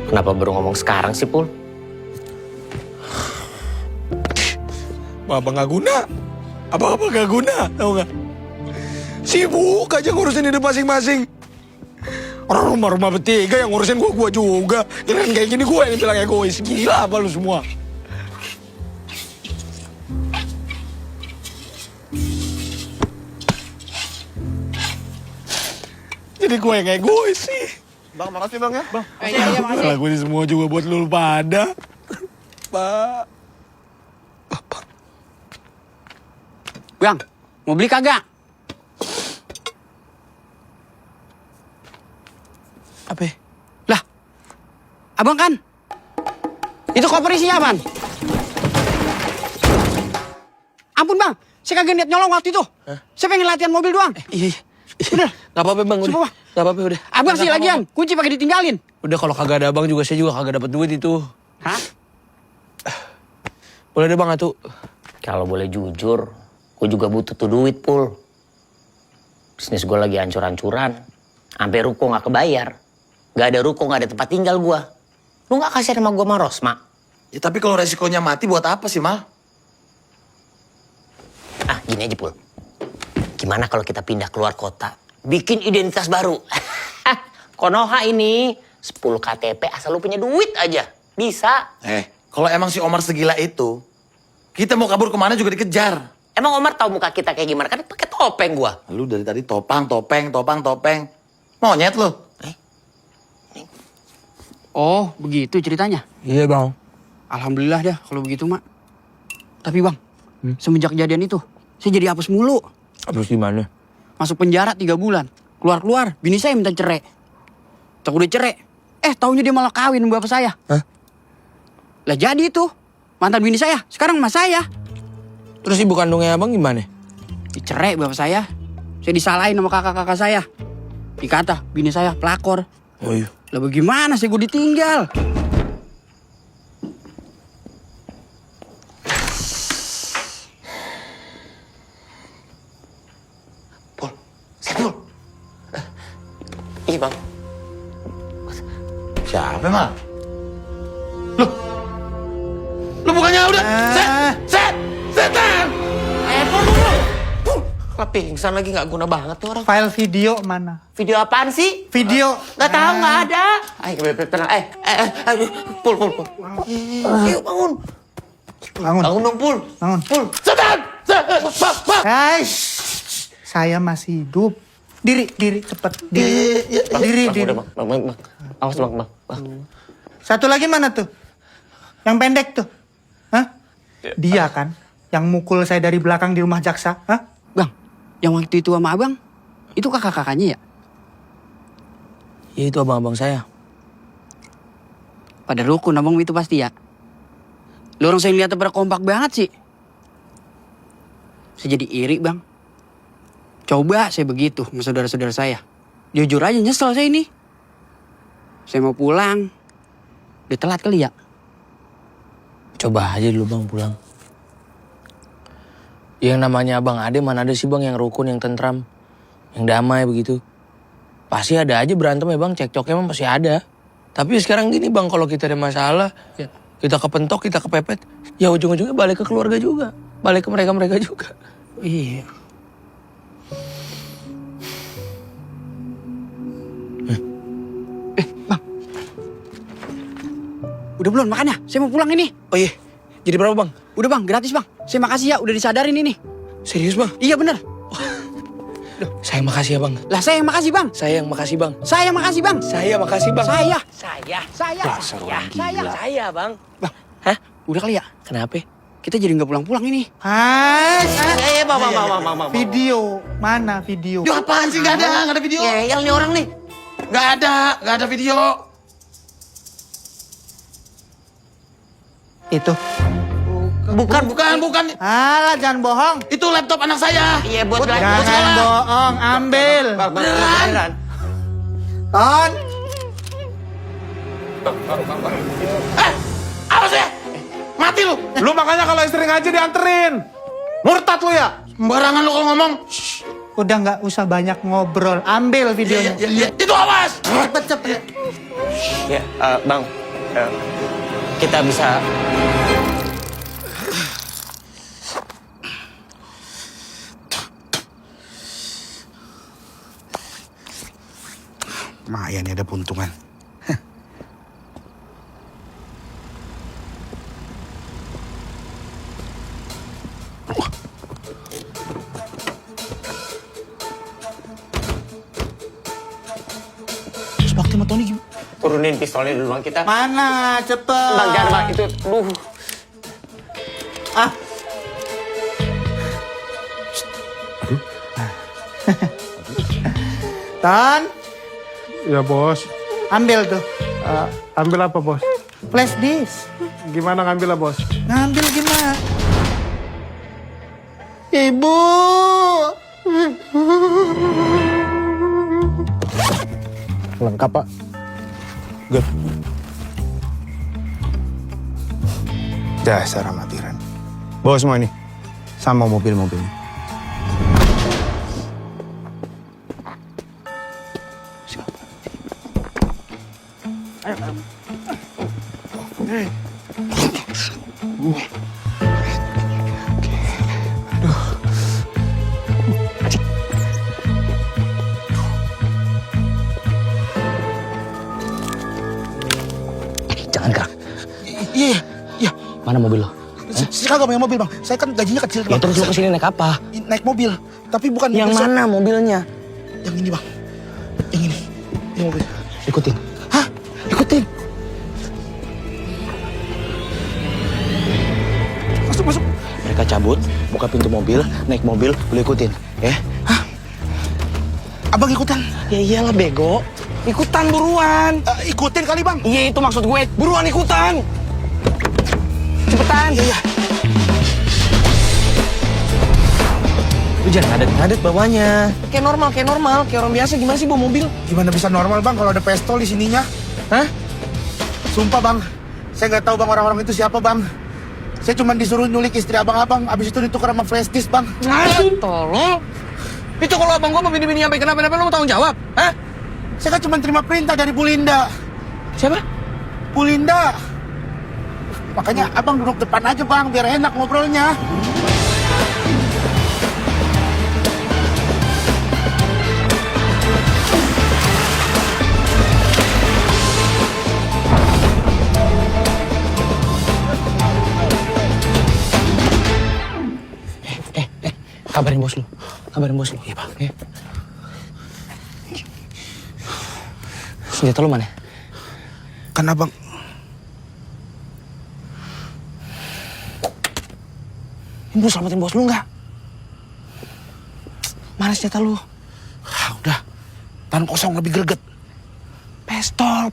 Kenapa baru ngomong sekarang sih, Pul? Apa nggak guna? Apa-apa nggak guna, tau nggak? Sibuk aja ngurusin hidup masing-masing. Orang rumah-rumah bertiga yang ngurusin gua juga. Kirain kayak gini gua yang bilang egois. Gila apa lu semua? Jadi gue yang egois sih. Bang, makasih bang ya. Bang. Lakuin semua juga buat lu pada. Pak. Bang, mau beli kagak? Apa? Lah, abang kan? Itu koper isinya apaan? Ampun bang, saya kagak niat nyolong waktu itu. Saya pengen latihan mobil doang. Iya. Bener. Gak apa-apa bang, udah. Gak apa-apa udah. Abang sih lagian, kunci pakai ditinggalin. Udah kalau kagak ada abang juga, saya juga kagak dapat duit itu. Hah? Boleh deh bang, atuh. Kalau boleh jujur, gue juga butuh tuh duit, Pul. Bisnis gue lagi hancur-hancuran. Sampai ruko gak kebayar. Gak ada ruko, gak ada tempat tinggal gue. Lu gak kasih sama gue sama Rosma? Ya tapi kalau resikonya mati buat apa sih, Mal? Ah, gini aja, Pul. Gimana kalau kita pindah keluar kota? Bikin identitas baru. Konoha ini 10 KTP asal lu punya duit aja. Bisa. Kalau emang si Omar segila itu, kita mau kabur kemana juga dikejar. Emang Omar tahu muka kita kayak gimana? Kan pakai topeng gua. Lu dari tadi topeng. Monyet lu. Oh, begitu ceritanya? Iya bang. Alhamdulillah dah kalau begitu, Mak. Tapi bang, semenjak kejadian itu, saya jadi hapus mulu. Hapus gimana? Masuk penjara 3 bulan. Keluar-keluar, bini saya minta cerai. Tak udah cerai. Taunya dia malah kawin sama bapak saya. Hah? Lah jadi itu, mantan bini saya, sekarang emas saya. Terus ibu kandungnya abang gimana? Dicerai bapak saya. Saya disalahin sama kakak-kakak saya. Dikata bini saya pelakor. Oh iya. Lah bagaimana sih gue ditinggal? Iya bang. Siapa Mal? Lu bukannya udah setan. Lah pingsan lagi, nggak guna banget tuh orang. File video mana? Video apaan sih? Video. Nggak tahu, nggak ada. Ayo tenang. Aduh, Pul. Ayo bangun. Bangun dong, Pul. Bangun. Pul. Setan. Guys, saya masih hidup. Diri, cepet. Diri. Bang. Awas bang. Satu lagi mana tuh? Yang pendek tuh. Hah? Dia kan yang mukul saya dari belakang di rumah jaksa. Hah? Bang, yang waktu itu sama abang, itu kakak-kakaknya ya? Ya itu abang-abang saya. Pada rukun abang itu pasti ya? Lu orang saya lihat pada kompak banget sih. Saya jadi iri bang. Coba saya begitu sama saudara-saudara saya. Jujur aja nyesel saya ini. Saya mau pulang. Udah telat kali ya? Coba aja dulu bang pulang. Yang namanya abang Ade mana ada sih bang yang rukun, yang tentram, yang damai begitu. Pasti ada aja berantem ya bang, cekcoknya emang pasti ada. Tapi sekarang gini bang, kalau kita ada masalah, kita kepentok, kita kepepet, ya ujung-ujungnya balik ke keluarga juga. Balik ke mereka-mereka juga. Iya. Bang, Udah belum makannya? Saya mau pulang ini. Oh iya, jadi berapa bang? Udah bang, gratis bang. Saya makasih ya, udah disadarin ini. Serius bang? Iya bener. Saya makasih ya bang. Lah saya yang makasih bang. Saya yang makasih bang. Saya yang makasih bang. Saya makasih bang. Saya. Saya bang. Bang, hah? Udah kali ya? Kenapa? Kita jadi nggak pulang-pulang ini. Video, mana video? Duh, apaan sih? Gak ada video. Ngeyel nih orang nih. Gak ada video. Itu. Bukan. Alah, jangan bohong. Itu laptop anak saya. Iya, buat Jangan bohong, ambil. Beneran. Ton. Apa sih? Mati lu. Lu makanya kalau istri ngaji dianterin. Murtad lu ya? Sembarangan lu kalau ngomong. Udah nggak usah banyak ngobrol, ambil videonya. Iya. Itu awas. Cepet. Ya, Bang. Kita bisa... Lumayan ya ada puntungan. Terus Bakti sama Tony gimana? Turunin pistolnya dulu bang kita. Mana? Cepet. Bang, jangan bang, itu... Duh. Ton, Ya bos. ambil tuh. Ambil apa bos? Flash disk. Gimana ngambilnya bos? Ngambil gimana? Ibu. Lengkap pak. Good. Dasar amatiran. Bawa semua ini. Sama mobil-mobilnya. Jangan gerak. Iya. Mana mobil lo? Saya kagak punya mobil bang. Saya kan gajinya kecil Ya bang. terus lo kesini naik apa? Naik mobil. Tapi bukan Yang mobil mana mobilnya? Yang ini bang. Yang ini. Ini mobil. Ikutin. Hah? Ikutin. Masuk. Mereka cabut, buka pintu mobil, naik mobil, lo ikutin. Ya? Abang ikutan. Ya iyalah bego. Ikutan buruan. Ikutin kali bang. Iya itu maksud gue. Buruan ikutan. Cepetan. Iya. Lu jangan ngadet-ngadet bawahnya. Kayak normal. Kayak orang biasa gimana sih bawa mobil? Gimana bisa normal bang kalau ada pistol di sininya? Hah? Sumpah bang. Saya nggak tahu bang orang-orang itu siapa bang. Saya cuma disuruh nyulik istri abang-abang. Abis itu ditukar sama flash disk bang. Aduh, tolong. Itu kalau abang gua sama bini-bini sampai kenapa-napa lo mau tanggung jawab? Hah? Saya kan cuma terima perintah dari Bu Linda. Siapa? Bu Linda. Makanya abang duduk depan aja bang, biar enak ngobrolnya. Kabarin bos lu. Iya bang. Ya. Senjata lu mana? Kan abang. Lu selamatin bos lu nggak? Mana senjata lu? Udah. Tangan kosong lebih greget. Pistol.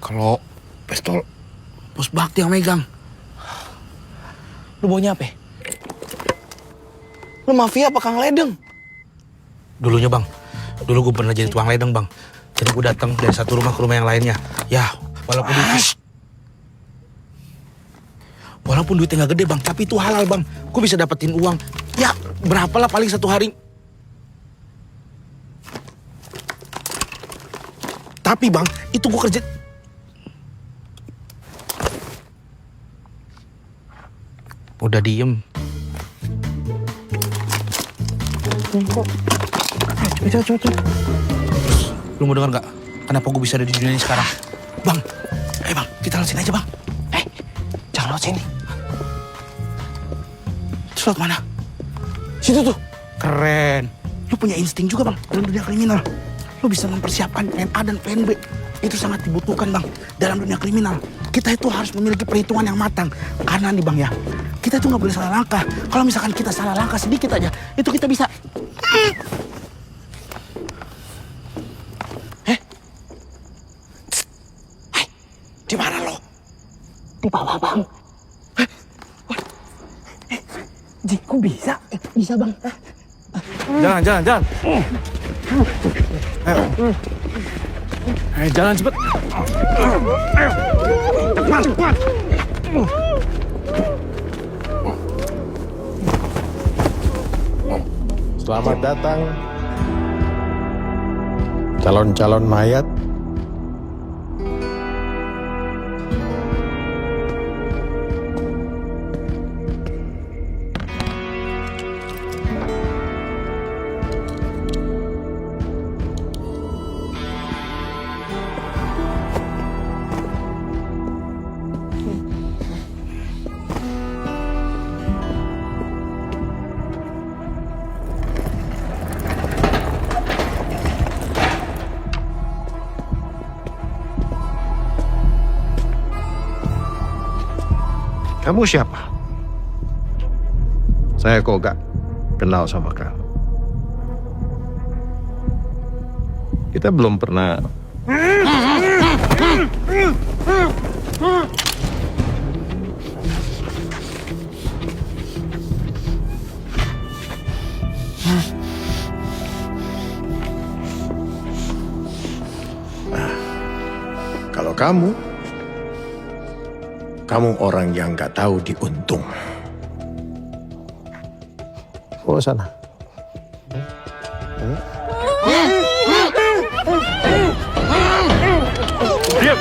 Kalau pistol, Bos Bakti yang megang. Lu bawanya apa? Lu mafia apa Kang Ledeng? Dulunya bang. Dulu gue pernah jadi tukang ledeng bang. Jadi gue datang dari satu rumah ke rumah yang lainnya. Ya, walaupun duitnya nggak gede bang, tapi itu halal bang. Gue bisa dapetin uang. Ya, berapalah paling satu hari. Tapi bang, itu gue kerja. Udah diem. Coba. Lu mau denger gak? Kenapa gue bisa ada di dunia ini sekarang? Bang, Bang, kita lewat sini aja bang. Jangan lewat sini. Terus lewat mana? Situ tuh. Keren. Lu punya insting juga bang dalam dunia kriminal. Lu bisa mempersiapkan plan A dan plan B. Itu sangat dibutuhkan bang dalam dunia kriminal. Kita itu harus memiliki perhitungan yang matang. Karena nih bang ya, kita itu nggak boleh salah langkah. Kalau misalkan kita salah langkah sedikit aja, itu kita bisa... Di mana lo? Di bawah bang. Kok bisa? Bisa bang. Jalan. Ayo jalan cepet. Ayo. Cepat. Selamat datang calon-calon mayat. Kamu siapa? Saya kok gak kenal sama kamu. Kita belum pernah... Nah, kalau kamu orang yang nggak tahu diuntung. Oh sana. Diam.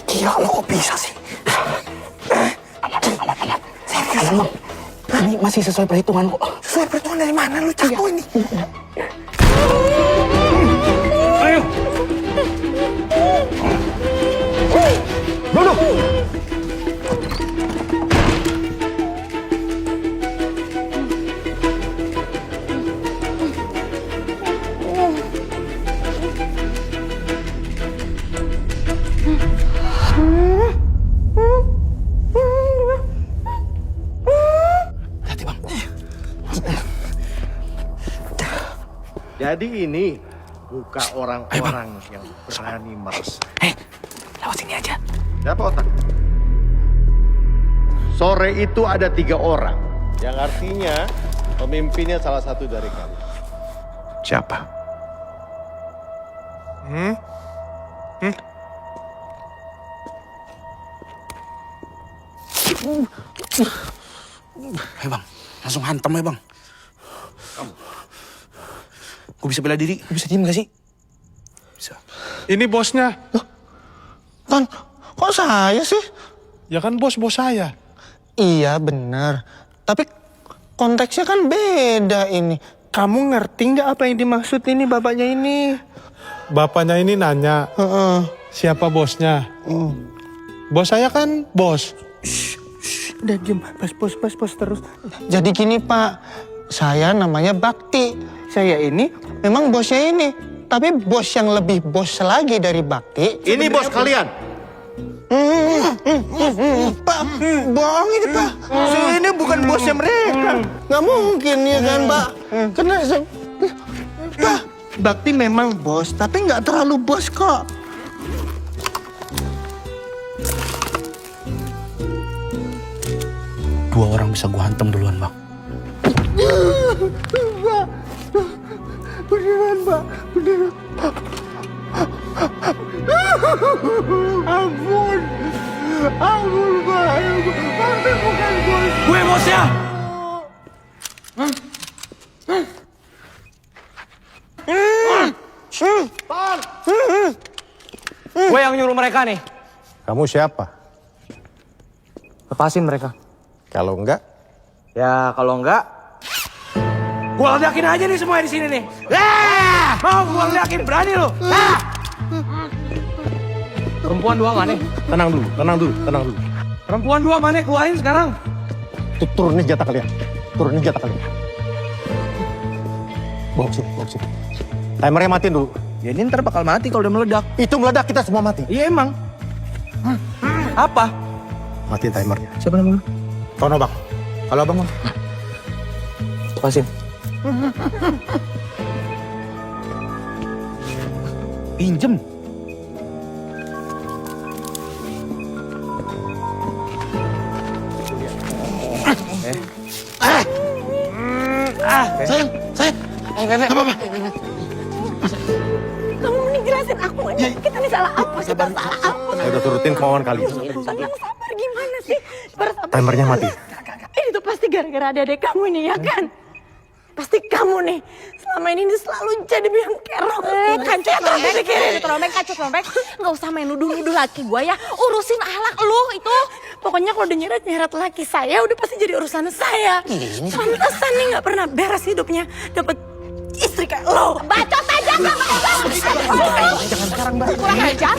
Gila lo kok bisa sih? Aman. Serius bang. Ini masih sesuai perhitungan kok. Sesuai perhitungan dari mana? Lu jago ini. Ayo. Duduk. Hati bang. Jadi ini buka orang-orang yang berani meres. Lewat sini aja. Siapa otak? Sore itu ada 3 orang. Yang artinya pemimpinnya salah satu dari kalian. Siapa? Bang, langsung hantam ya bang. Gue bisa bela diri, gue bisa diem gak sih? Bisa. Ini bosnya. Ton, kok saya sih? Ya kan bos saya. Iya benar. Tapi konteksnya kan beda ini. Kamu ngerti nggak apa yang dimaksud ini bapaknya ini? Bapaknya ini nanya, siapa bosnya? Bos saya kan bos. Udah diem, pas terus. Jadi gini Pak, saya namanya Bakti. Saya ini memang bosnya ini. Tapi bos yang lebih bos lagi dari Bakti. Ini bos kalian? Pak, bohong ini Pak. Saya ini bukan bosnya mereka. Nggak mungkin ya kan Pak. Karena Pak, Bakti memang bos, tapi nggak terlalu bos kok. Dua orang bisa gua hantam duluan bang. Pak, beneran Pak, beneran. Ampun Pak, Bakti bukan bos. Gue bosnya. Gue yang nyuruh mereka nih. Kamu siapa? Lepasin mereka. Kalau enggak? Ya kalau enggak, Gua ledakin aja nih semua di sini nih. Mau gua ledakin, berani lu? Perempuan 2 mana? Tenang dulu, tenang dulu, tenang dulu. Perempuan 2 mana? Keluarin sekarang. Turunin senjata kalian. Turunin senjata kalian. Bawa sini, bawa sini. Timernya matiin dulu. Ya ini ntar bakal mati kalau udah meledak. Itu meledak, kita semua mati. Iya emang. Apa? Matiin timernya. Siapa namanya? Tono bang. Kalau abang, Bang. Pasin. Pinjem. Sayang. Apa-apa? Kamu mending jelasin aku. Kita nih salah apa? Kita salah apa? Saya udah turutin kemauan kalian. Yang sabar gimana sih? Bersabar. Timernya mati. Ini tuh pasti gara-gara adek kamu nih, ya kan? Pasti kamu nih. Selama ini selalu jadi biang kerok. Kancut trompet dikirim. Kancut trompet. Nggak usah main nuduh-nuduh laki gue ya. Urusin ahlak lu itu. Pokoknya kalau udah nyeret laki saya, udah pasti jadi urusan saya. Pantesan nih nggak pernah beres hidupnya. Dapet istri kayak lo. Bacot aja. Jangan sekarang, Mbak. Kurang ajar.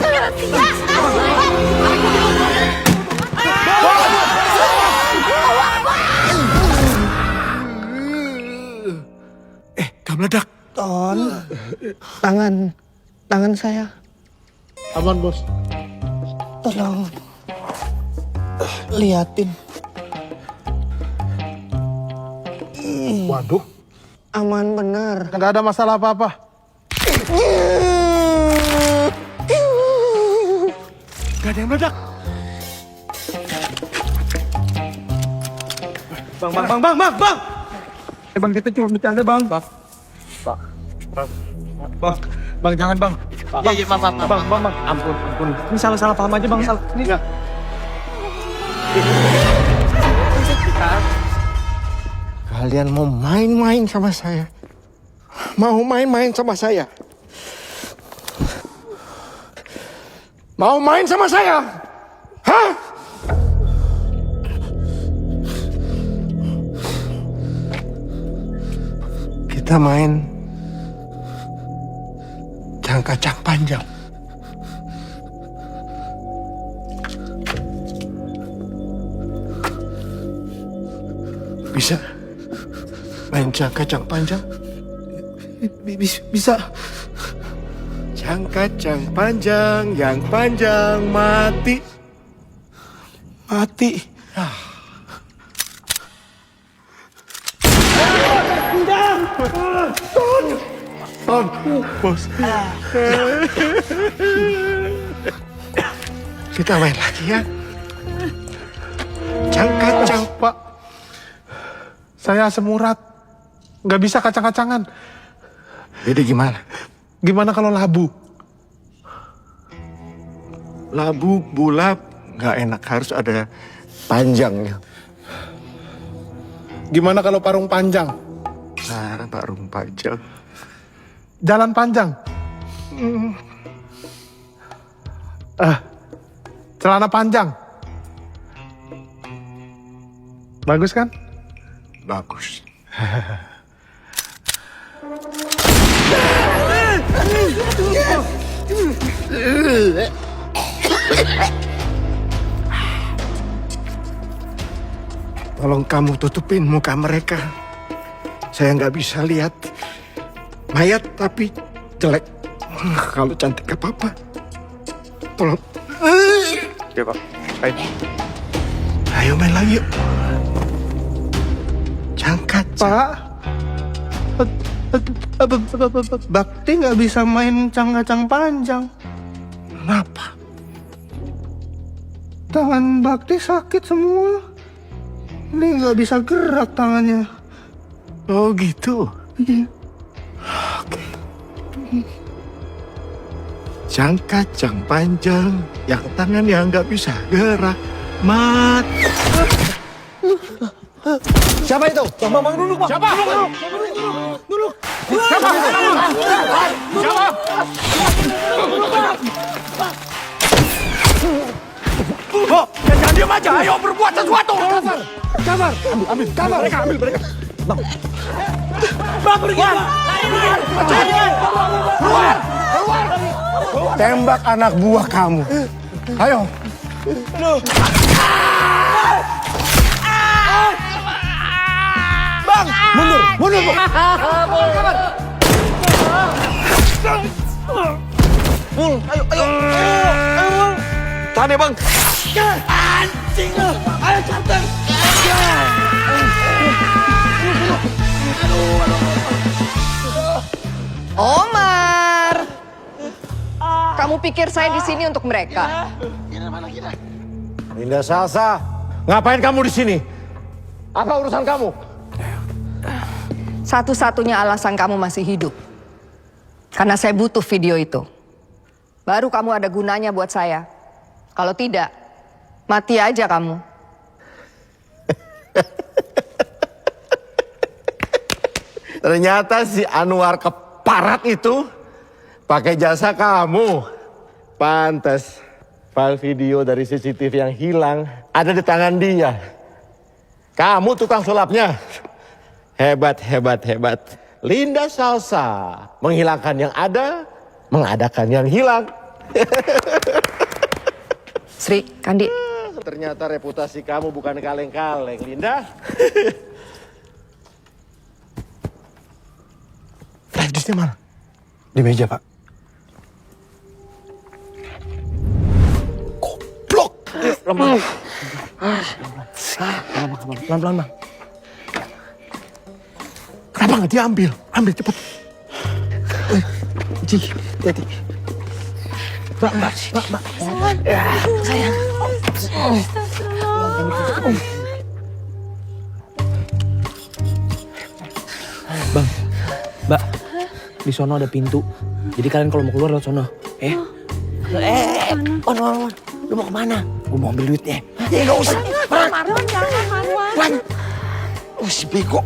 Gak meledak. Ton, tangan saya. Aman, Bos. Tolong liatin. Waduh. Aman bener. Nggak ada masalah apa-apa. Gak ada yang meledak. Bang. Bang, kita cuma bercanda, Bang. Bang, jangan, Bang. Iya, maaf. Bang. Ampun. Ini salah paham aja, Bang. Salah. Ini. Kalian mau main-main sama saya? Mau main-main sama saya? Mau main sama saya? Hah? Kita main jangka-jangka panjang. Bisa main jangka-jangka panjang? Bisa. Jangka-jangka panjang, yang panjang mati. Mati. Ton, bos. Kita main lagi ya. Jangka-jangka. Pak. Saya asam urat. Nggak bisa kacang-kacangan. Jadi gimana? Gimana kalau labu? Labu, bulap, nggak enak. Harus ada panjangnya. Gimana kalau parung panjang? Nah, parung panjang. Jalan panjang? Celana panjang? Bagus kan? Bagus. Tolong kamu tutupin muka mereka. Saya nggak bisa lihat. Mayat tapi jelek. Kalau cantik gak apa-apa. Tolong. Ya Pak. Ayo main lagi yuk. Jangkat. Pak. Bakti nggak bisa main cang-cang panjang. Kenapa? Tangan Bakti sakit semua. Ini nggak bisa gerak tangannya. Oh gitu. Oke. Jangka-jang panjang, yang tangan yang nggak bisa gerak, mati. Siapa itu? Bang dulu, Bang. Siapa? Dulu. Siapa? Siapa? Oh, jangan diam aja. Ayo berbuat sesuatu. Sabar. Ambil. Mereka. Bang. Bang, pergi, Bang. Keluar! Keluar! Tembak anak buah kamu. Ayo. Bang, mundur, mundur, Bang. Bul, ayo, ayo. Ayo, tahan ya, Bang. Anjing lu. Ayo, Captain. Omar, kamu pikir saya di sini untuk mereka? Linda Salsa, ngapain kamu di sini? Apa urusan kamu? Satu-satunya alasan kamu masih hidup, karena saya butuh video itu. Baru kamu ada gunanya buat saya. Kalau tidak, mati aja kamu. Ternyata si Anwar keparat itu pakai jasa kamu. Pantes file video dari CCTV yang hilang ada di tangan dia. Kamu tukang sulapnya. Hebat, hebat, hebat. Linda Salsa menghilangkan yang ada, mengadakan yang hilang. Sri, Kandi. Ternyata reputasi kamu bukan kaleng-kaleng, Linda. Flash disknya mana? Di meja, Pak. Goblok. Pelan-pelan. Pelan-pelan, Bang. Kenapa nggak diambil? Ambil cepet. Ji, hati-hati. Mbak. Sayang. Bang, Mbak, di sono ada pintu. Jadi kalian kalau mau keluar lewat sono, Wan, lu mau kemana? Gue mau ambil duitnya. Ya nggak usah. Marwan, jangan Marwan. Wan, si bego.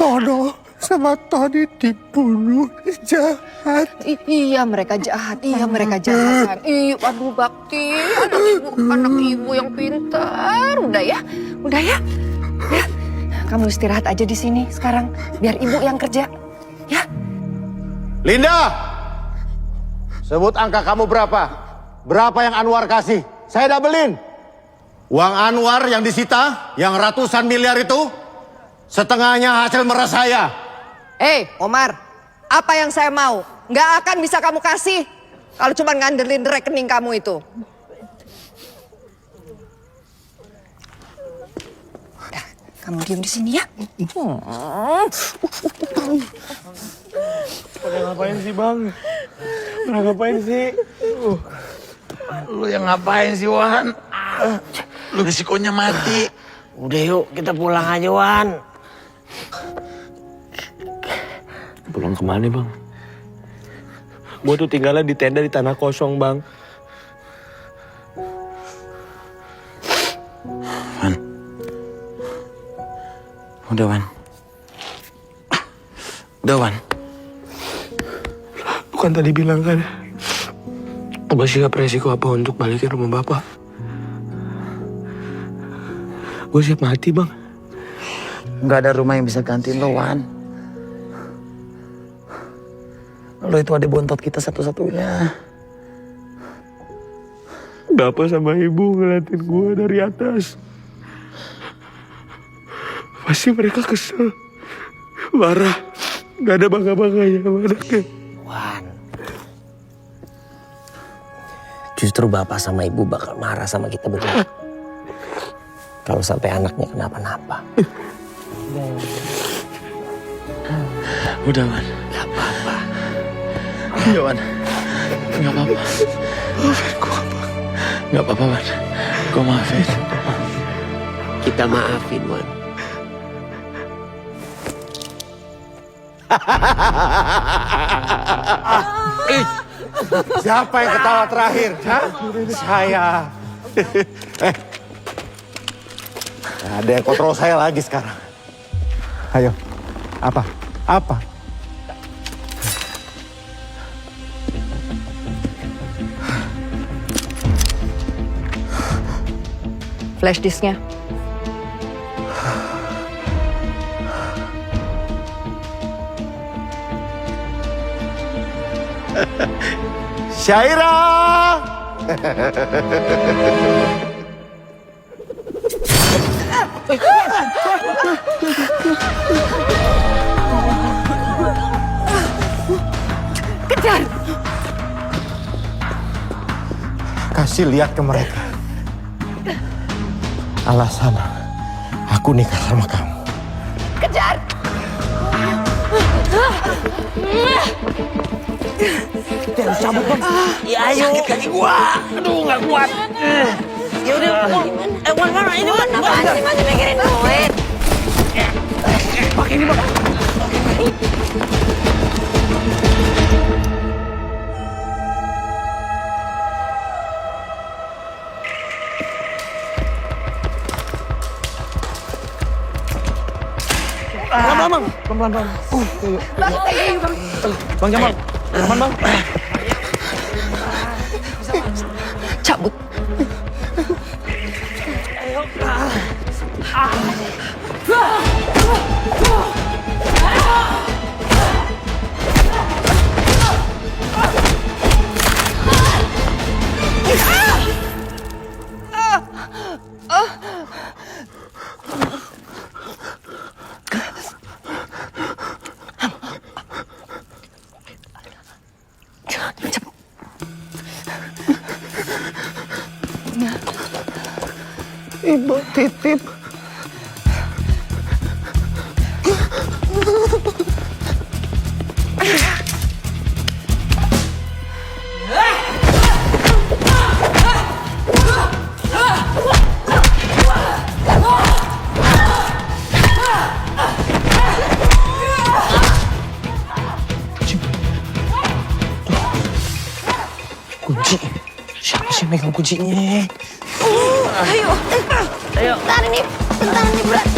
Tono sama Tony dibunuh jahat. Iya mereka jahat, iya mereka jahat. Aduh Bakti, anak ibu yang pintar. Udah ya. Ya. Kamu istirahat aja di sini sekarang, biar ibu yang kerja. Ya. Linda, sebut angka kamu berapa? Berapa yang Anwar kasih? Saya doublein. Uang Anwar yang disita, yang ratusan miliar itu, setengahnya hasil meres saya. Omar, apa yang saya mau nggak akan bisa kamu kasih kalau cuma ngandelin rekening kamu itu. Udah, kamu diem di sini ya. Pada ngapain sih, Bang? Pada ngapain sih? Lu yang ngapain sih, Wan? Risikonya mati. Udah yuk, kita pulang aja, Wan. Pulang kemana, Bang? Gue tuh tinggalnya di tenda di tanah kosong, Bang. Wan. Udah, Wan. Udah, Wan. Bukan tadi bilang kan, gue siap resiko apa untuk balik ke rumah Bapak. Gue siap mati, Bang. Gak ada rumah yang bisa gantiin lo, Wan. Lo itu adik bontot kita satu-satunya. Bapak sama Ibu ngeliatin gue dari atas. Pasti mereka kesel, marah. Gak ada bangga-bangganya sama anaknya. Wan. Justru Bapak sama Ibu bakal marah sama kita berdua. Kalau sampai anaknya kenapa-napa. Udah, Wan. Gak apa-apa. Iya, Wan. Gak apa-apa. Maafin gue, Bang. Gak apa-apa, Wan. Gue maafin. Kita maafin, Wan. Siapa yang ketawa terakhir? Hah? Saya. Ada yang kontrol saya lagi sekarang. Ayo, apa? Apa? Flash disknya. Syaira! Kejar! Kasih lihat ke mereka. Alasan aku nikah sama kamu. Kejar! Jangan cabut, Bang. Ya ayo. Sakit kaki gua. Aduh, gak kuat. Ya udah, Wan, mana ini, Wan? Apaan sih masih mikirin duit? Pakai ini, Bang. Pelan-pelan, Bang. Pelan-pelan, Bang. Bang Jamal. Aman, Bang. Cabut. Ibu titip. Kunci. Siapa sih yang megang kuncinya? Ayo. Ayo. Bentar ini berat.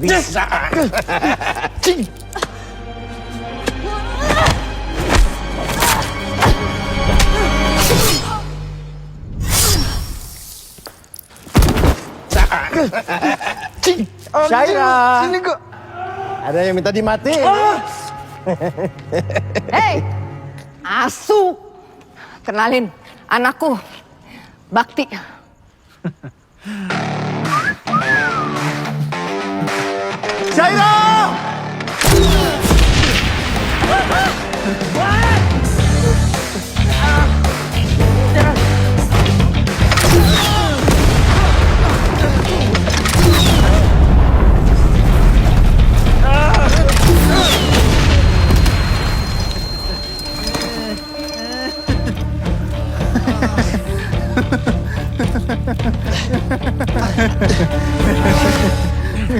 Bisa. Cing. Cing. Syaira. Sini kok. Ada yang minta dimatiin. Hei, Asu. Kenalin, anakku, Bakti. Syaira!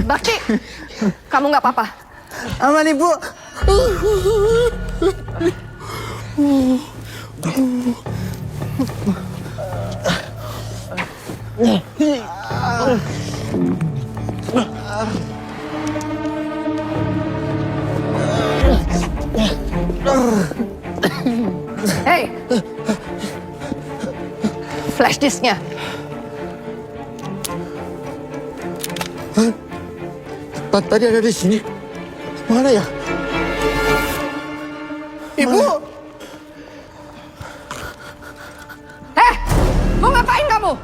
Bakti, kamu nggak apa-apa? Aman, Ibu. Hei, flash disknya. Tadi ada di sini. Mana ya? Ibu! Mau ngapain kamu?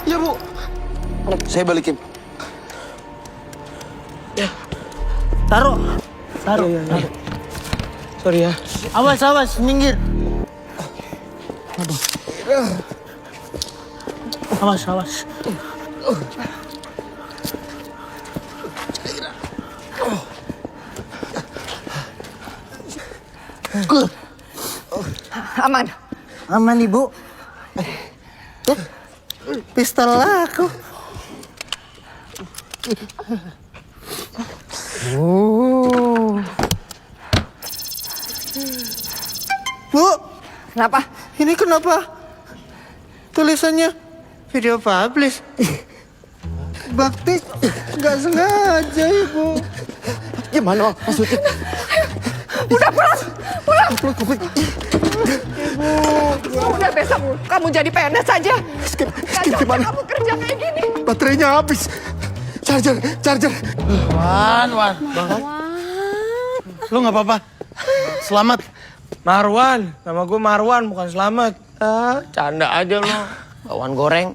Ya, Bu. Saya balikin. Taruh. Taruh. Sorry ya. Awas, awas, minggir. Aduh. Awas, awas. Aman. Aman, Ibu. Pistol aku. Bu, kenapa? Ini kenapa? Tulisannya video publish. Bakti nggak sengaja, Ibu. Gimana maksudnya? Udah pulang, pulang. Udah besok kamu jadi PNS saja. Skip Gak gimana? kamu kerja kayak gini. Baterainya habis. Charger. Wan. Lu nggak apa-apa? Selamat. Marwan, nama gue Marwan bukan Selamat. Canda aja lo, bawaan goreng.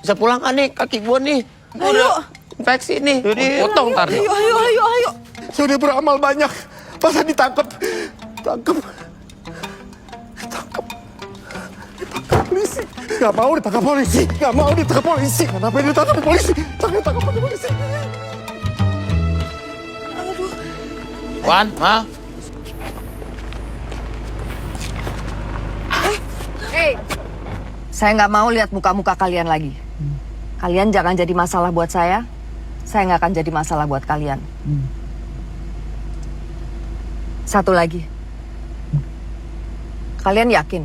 Bisa pulang kan nih kaki gue nih. Gua udah infeksi nih, potong ntar. Ayo. Saya udah beramal banyak. Masa ditangkap? Tangkap polisi. Gak mau ditangkap polisi. Gak mau ditangkap polisi. Kenapa ditangkap polisi? Jangan tangkap polisi. Wan, Ma. Hei, saya nggak mau lihat muka-muka kalian lagi. Kalian jangan jadi masalah buat saya nggak akan jadi masalah buat kalian. Satu lagi, kalian yakin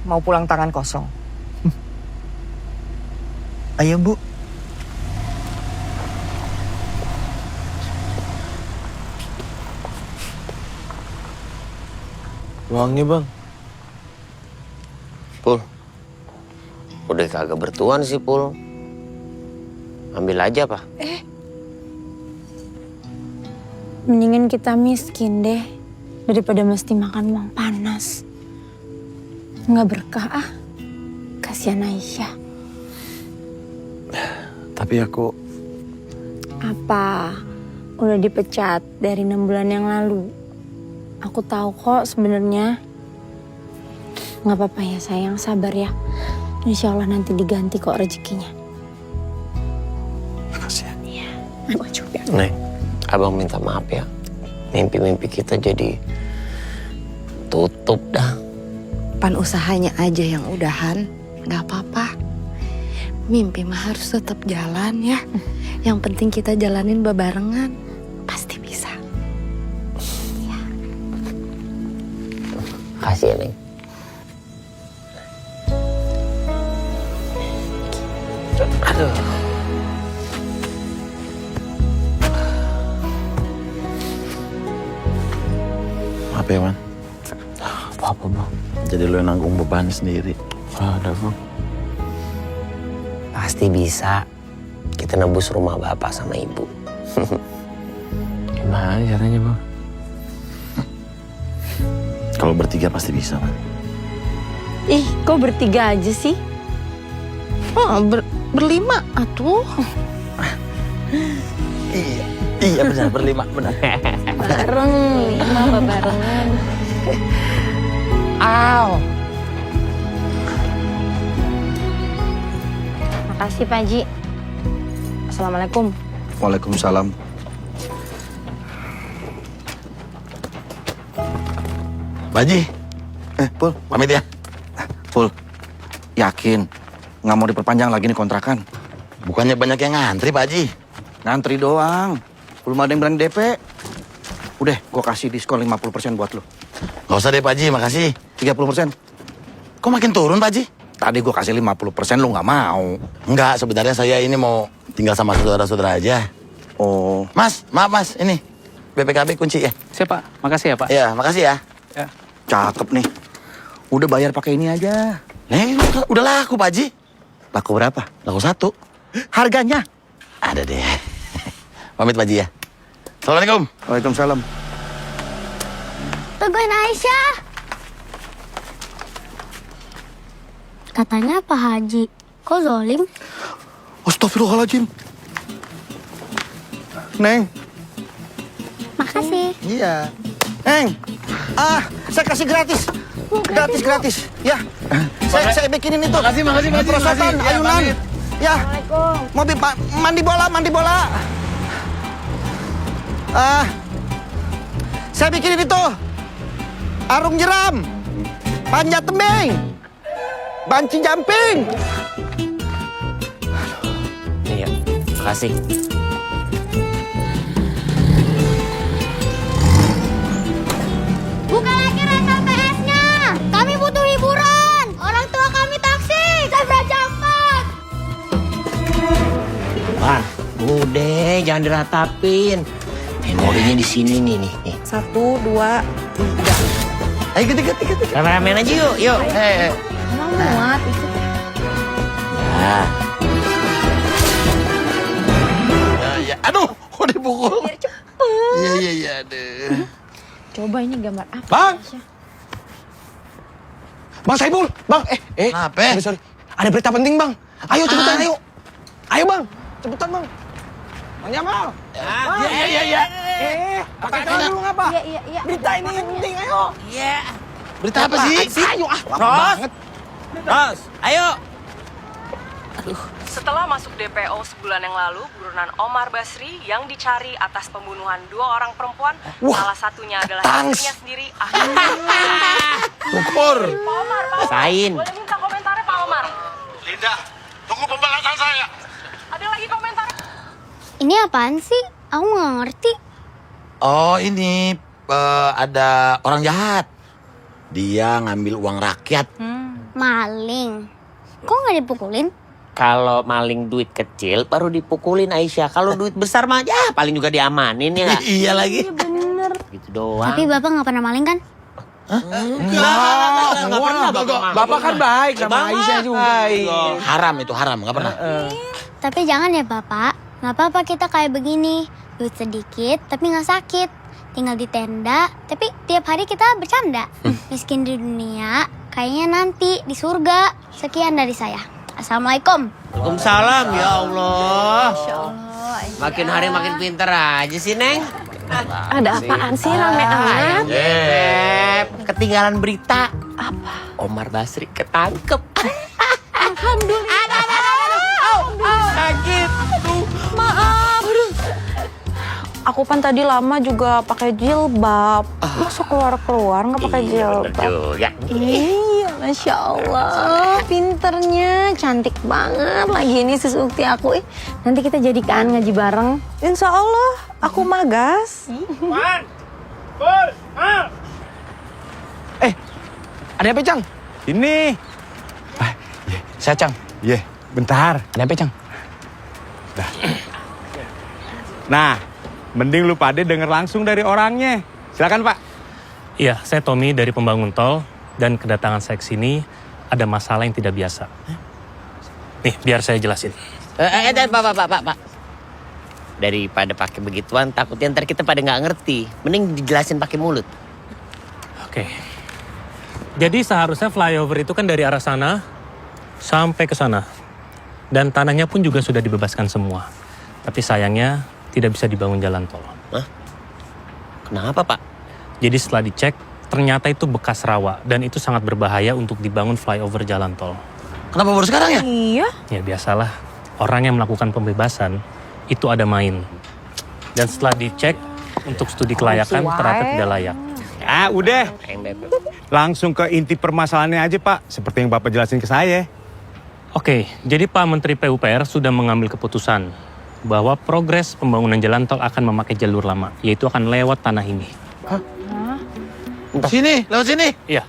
mau pulang tangan kosong? Ayo, Bu. Uangnya bang. Pul, udah kagak bertuan sih Pul. Ambil aja Pak. Mendingan kita miskin deh daripada mesti makan uang panas. Nggak berkah ah. Kasihan Aisyah. Tapi aku... Apa? Udah dipecat dari 6 bulan yang lalu. Aku tahu kok sebenarnya. Nggak apa-apa ya sayang, sabar ya. Insya Allah nanti diganti kok rezekinya. Makasih ya. Aku coba. Nih, abang minta maaf ya. Mimpi-mimpi kita jadi tutup dah. Pan usahanya aja yang udahan, nggak apa-apa. Mimpi mah harus tetap jalan ya. Yang penting kita jalanin bebarengan, pasti bisa. Kasih ya, Neng. Aduh. Apa ya, Man? Apa-apa, Bang. Jadi lo yang nanggung beban sendiri. Ada, Bang. Pasti bisa. Kita nebus rumah bapak sama ibu. Gimana caranya, Bang? Kalau bertiga pasti bisa, Man. Ih, kok bertiga aja sih? Oh, berlima atuh. Iya benar, berlima, benar. Bareng, lima barengan. Aw. Makasih Pak Haji. Assalamualaikum. Waalaikumsalam. Pak Haji. Pul. Pamit ya. Pul, yakin nggak mau diperpanjang lagi nih kontrakan? Bukannya banyak yang ngantri, Pak Haji? Ngantri doang. Belum ada yang berani DP. Udah, gua kasih diskon 50% buat lo. Gak usah deh, Pak Haji, makasih. 30%. Kok makin turun, Pak Haji? Tadi gua kasih 50%, lo nggak mau. Enggak, sebenarnya saya ini mau tinggal sama saudara-saudara aja. Oh. Mas, maaf Mas, ini BPKB kunci ya. Siap, Pak. Makasih ya, Pak. Iya, makasih ya. Ya. Cakep nih. Udah bayar pakai ini aja. Udah laku, Pak Haji. Laku berapa? Laku 1. Harganya? Ada deh. Pamit, Pak Haji ya. Assalamualaikum. Waalaikumsalam. Teguhin Aisyah. Katanya Pak Haji, kok zolim? Astagfirullahaladzim. Neng. Makasih. Iya. Neng. Saya kasih gratis. Gratis. Ya. Saya bikinin itu. Makasih. Perosotan, Ya, ayunan. pamit. Ya. Mobil mandi bola. Saya bikinin itu. Arung jeram. Panjat tembing. Banci jumping. Iya, makasih. Buka lagi rental PS-nya. Kami butuh hiburan. Orang tua kami taksi. Zebra cepat. Wah, udah jangan diratapin. Memorinya di sini nih. 1, 2, 3. Ayo ketiga. Ramen aja yuk. Emang muat itu. Ya. Aduh, kok dipukul? Biar cepet. Iya, aduh. Coba ini gambar apa? Bang! Bang Saiful, Bang, Kenapa? sorry. Ada berita penting, Bang. Ayo cepetan, ayo. Ayo, Bang. Cepetan, Bang. Bang Jamal. Iya. Pakai tangan dulu ngapa? Iya. Berita ini yang penting, ayo. Iya. Berita apa sih? Ayo, Ros, ayo. Setelah masuk DPO sebulan yang lalu, buronan Omar Basri yang dicari atas pembunuhan 2 orang perempuan, salah satunya adalah istrinya sendiri, akhirnya. Syukur. Pak Omar, Sain. boleh minta komentarnya Pak Omar? Linda, tunggu pembalasan saya. Ada lagi komentar? Ini apaan sih? Aku nggak ngerti. Oh, ini ada orang jahat. Dia ngambil uang rakyat. Maling. Kok nggak dipukulin? Kalau maling duit kecil baru dipukulin Aisyah. Kalau duit besar mah ya paling juga diamanin ya nggak? Iya lagi. Iya bener. Gitu doang. Tapi Bapak nggak pernah maling kan? Nggak pernah Bapak kan baik sama Aisyah juga. Haram itu, haram. Nggak pernah. Tapi jangan ya Bapak. Nggak apa-apa kita kayak begini. Duit sedikit tapi nggak sakit. Tinggal di tenda tapi tiap hari kita bercanda. Miskin di dunia kayaknya nanti di surga. Sekian dari saya. Assalamualaikum. Waalaikumsalam ya Allah. Makin hari makin pinter aja sih Neng. Ada apaan sih rame amat? Ketinggalan berita. Apa? Omar Basri ketangkep. Alhamdulillah. Sakit. Maaf. Aku kan tadi lama juga pakai jilbab. Masuk keluar nggak pakai jilbab. Juga. Iya, Masya Allah. Pinternya, cantik banget lagi ini Susukti aku. Nanti kita jadikan ngaji bareng. Insya Allah, aku magas. Ada apa, Cang? Ini. Saya, Cang. Iya, bentar. Ada apa, Cang? Nah, mending lu pada denger langsung dari orangnya. Silakan, Pak. Iya, saya Tommy dari pembangun tol dan kedatangan saya ke sini ada masalah yang tidak biasa. Nih, biar saya jelasin. Pak. Daripada pakai begituan, takutnya ntar kita pada nggak ngerti. Mending dijelasin pakai mulut. Oke. Jadi seharusnya flyover itu kan dari arah sana sampai ke sana. Dan tanahnya pun juga sudah dibebaskan semua. Tapi sayangnya tidak bisa dibangun jalan tol. Hah? Kenapa, Pak? Jadi setelah dicek, ternyata itu bekas rawa. Dan itu sangat berbahaya untuk dibangun flyover jalan tol. Kenapa baru sekarang ya? Iya. Ya biasalah, orang yang melakukan pembebasan itu ada main. Dan setelah dicek untuk studi kelayakan ternyata tidak layak. Ah, udah. Langsung ke inti permasalahannya aja, Pak. Seperti yang Bapak jelasin ke saya. Oke, jadi Pak Menteri PUPR sudah mengambil keputusan bahwa progres pembangunan jalan tol akan memakai jalur lama, yaitu akan lewat tanah ini. Sini, lewat sini. Iya.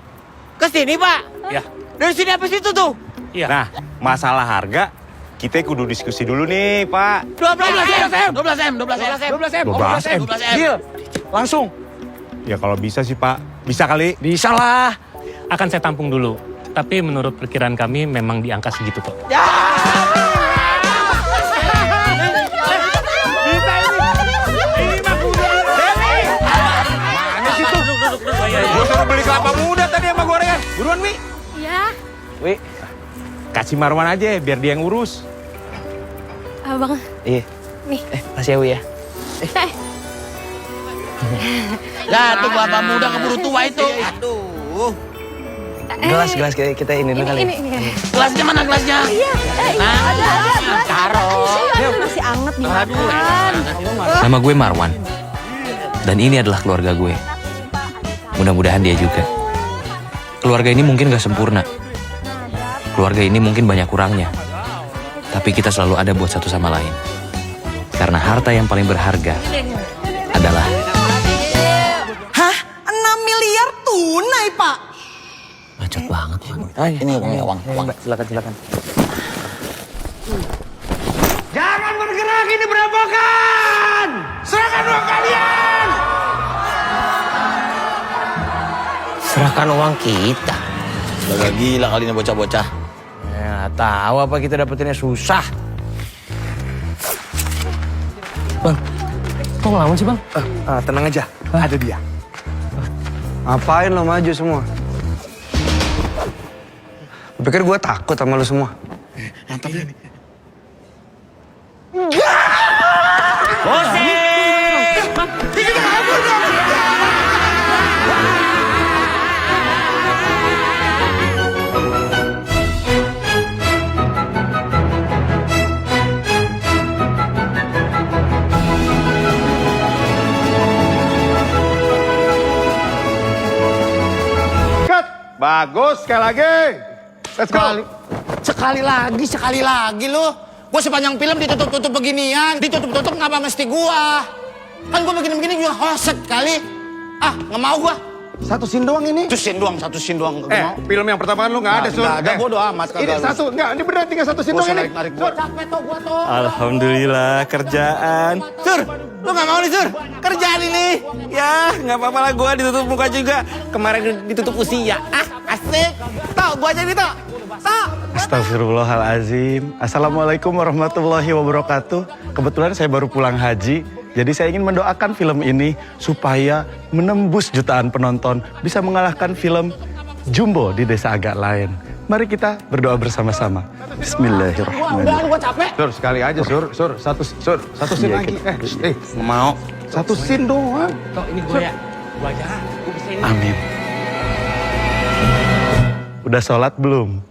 Ke sini, Pak? Iya. Dari sini apa situ tuh? Iya. Nah, masalah harga, kita kudu diskusi dulu nih, Pak. 12 M. Deal. Langsung. Ya kalau bisa sih, Pak. Bisa kali? Bisa lah. Akan saya tampung dulu. Tapi menurut perkiraan kami memang di angka segitu kok. Mana sih tuh? Gue suruh beli kelapa muda tadi sama gorengan. Buruan, Wi. Iya. Wi, kasih Marwan aja biar dia yang urus. Abang. Iya. Nih. Kasih ya, Wi ya. Ya, tuh bapak muda keburu tua itu. Aduh. Gelas kita ini dulu kali. Ini. Gelasnya mana gelasnya? Iya. Ada. Taruh. Masih anget nih. Nama gue Marwan. Dan ini adalah keluarga gue. Mudah-mudahan dia juga. Keluarga ini mungkin gak sempurna. Keluarga ini mungkin banyak kurangnya. Tapi kita selalu ada buat satu sama lain. Karena harta yang paling berharga adalah... Hah? 6 miliar tunai, Pak? Bacot banget, Pak. Ini uang. Silakan. Jangan bergerak, ini berampokan! Serahkan uang kalian! Serahkan uang kita. Udah gila kali ini bocah-bocah. Ya, tahu apa kita dapetinnya susah. Bang, kok ngelawan sih, Bang? Tenang aja, ada dia. Ngapain lo maju semua? Lu pikir gue takut sama lo semua? Mantap ya. Bagus, sekali lagi. Let's go. Sekali lagi lu. Gua sepanjang film ditutup-tutup beginian. Ditutup-tutup ngapa mesti gua? Kan gua begini-begini juga hoset kali. Ah, nggak mau gua. Satu scene doang ini. Satu scene doang. Film yang pertama kan lu nggak ada, Sur. Nggak ada, bodo amat. Ini satu, nggak, ini beneran tinggal satu scene doang ini. Sur, capek tuh gua tuh. Alhamdulillah, kerjaan. Sur, lu nggak mau nih, Sur? Kerjaan ini. Ya, nggak apa-apa lah, gue ditutup muka juga. Kemarin ditutup usia. Asik. Tuh, gua aja nih, tuh. Astagfirullahaladzim. Assalamualaikum warahmatullahi wabarakatuh. Kebetulan saya baru pulang haji. Jadi saya ingin mendoakan film ini supaya menembus jutaan penonton. Bisa mengalahkan film Jumbo di Desa Agak Lain. Mari kita berdoa bersama-sama. Bismillahirrahmanirrahim. Udah, gua capek. Sur, sekali aja, Sur. Satu scene Iya, lagi. Mau. Satu scene doang. Kok ini gue ya? Gue aja. Amin. Udah sholat belum?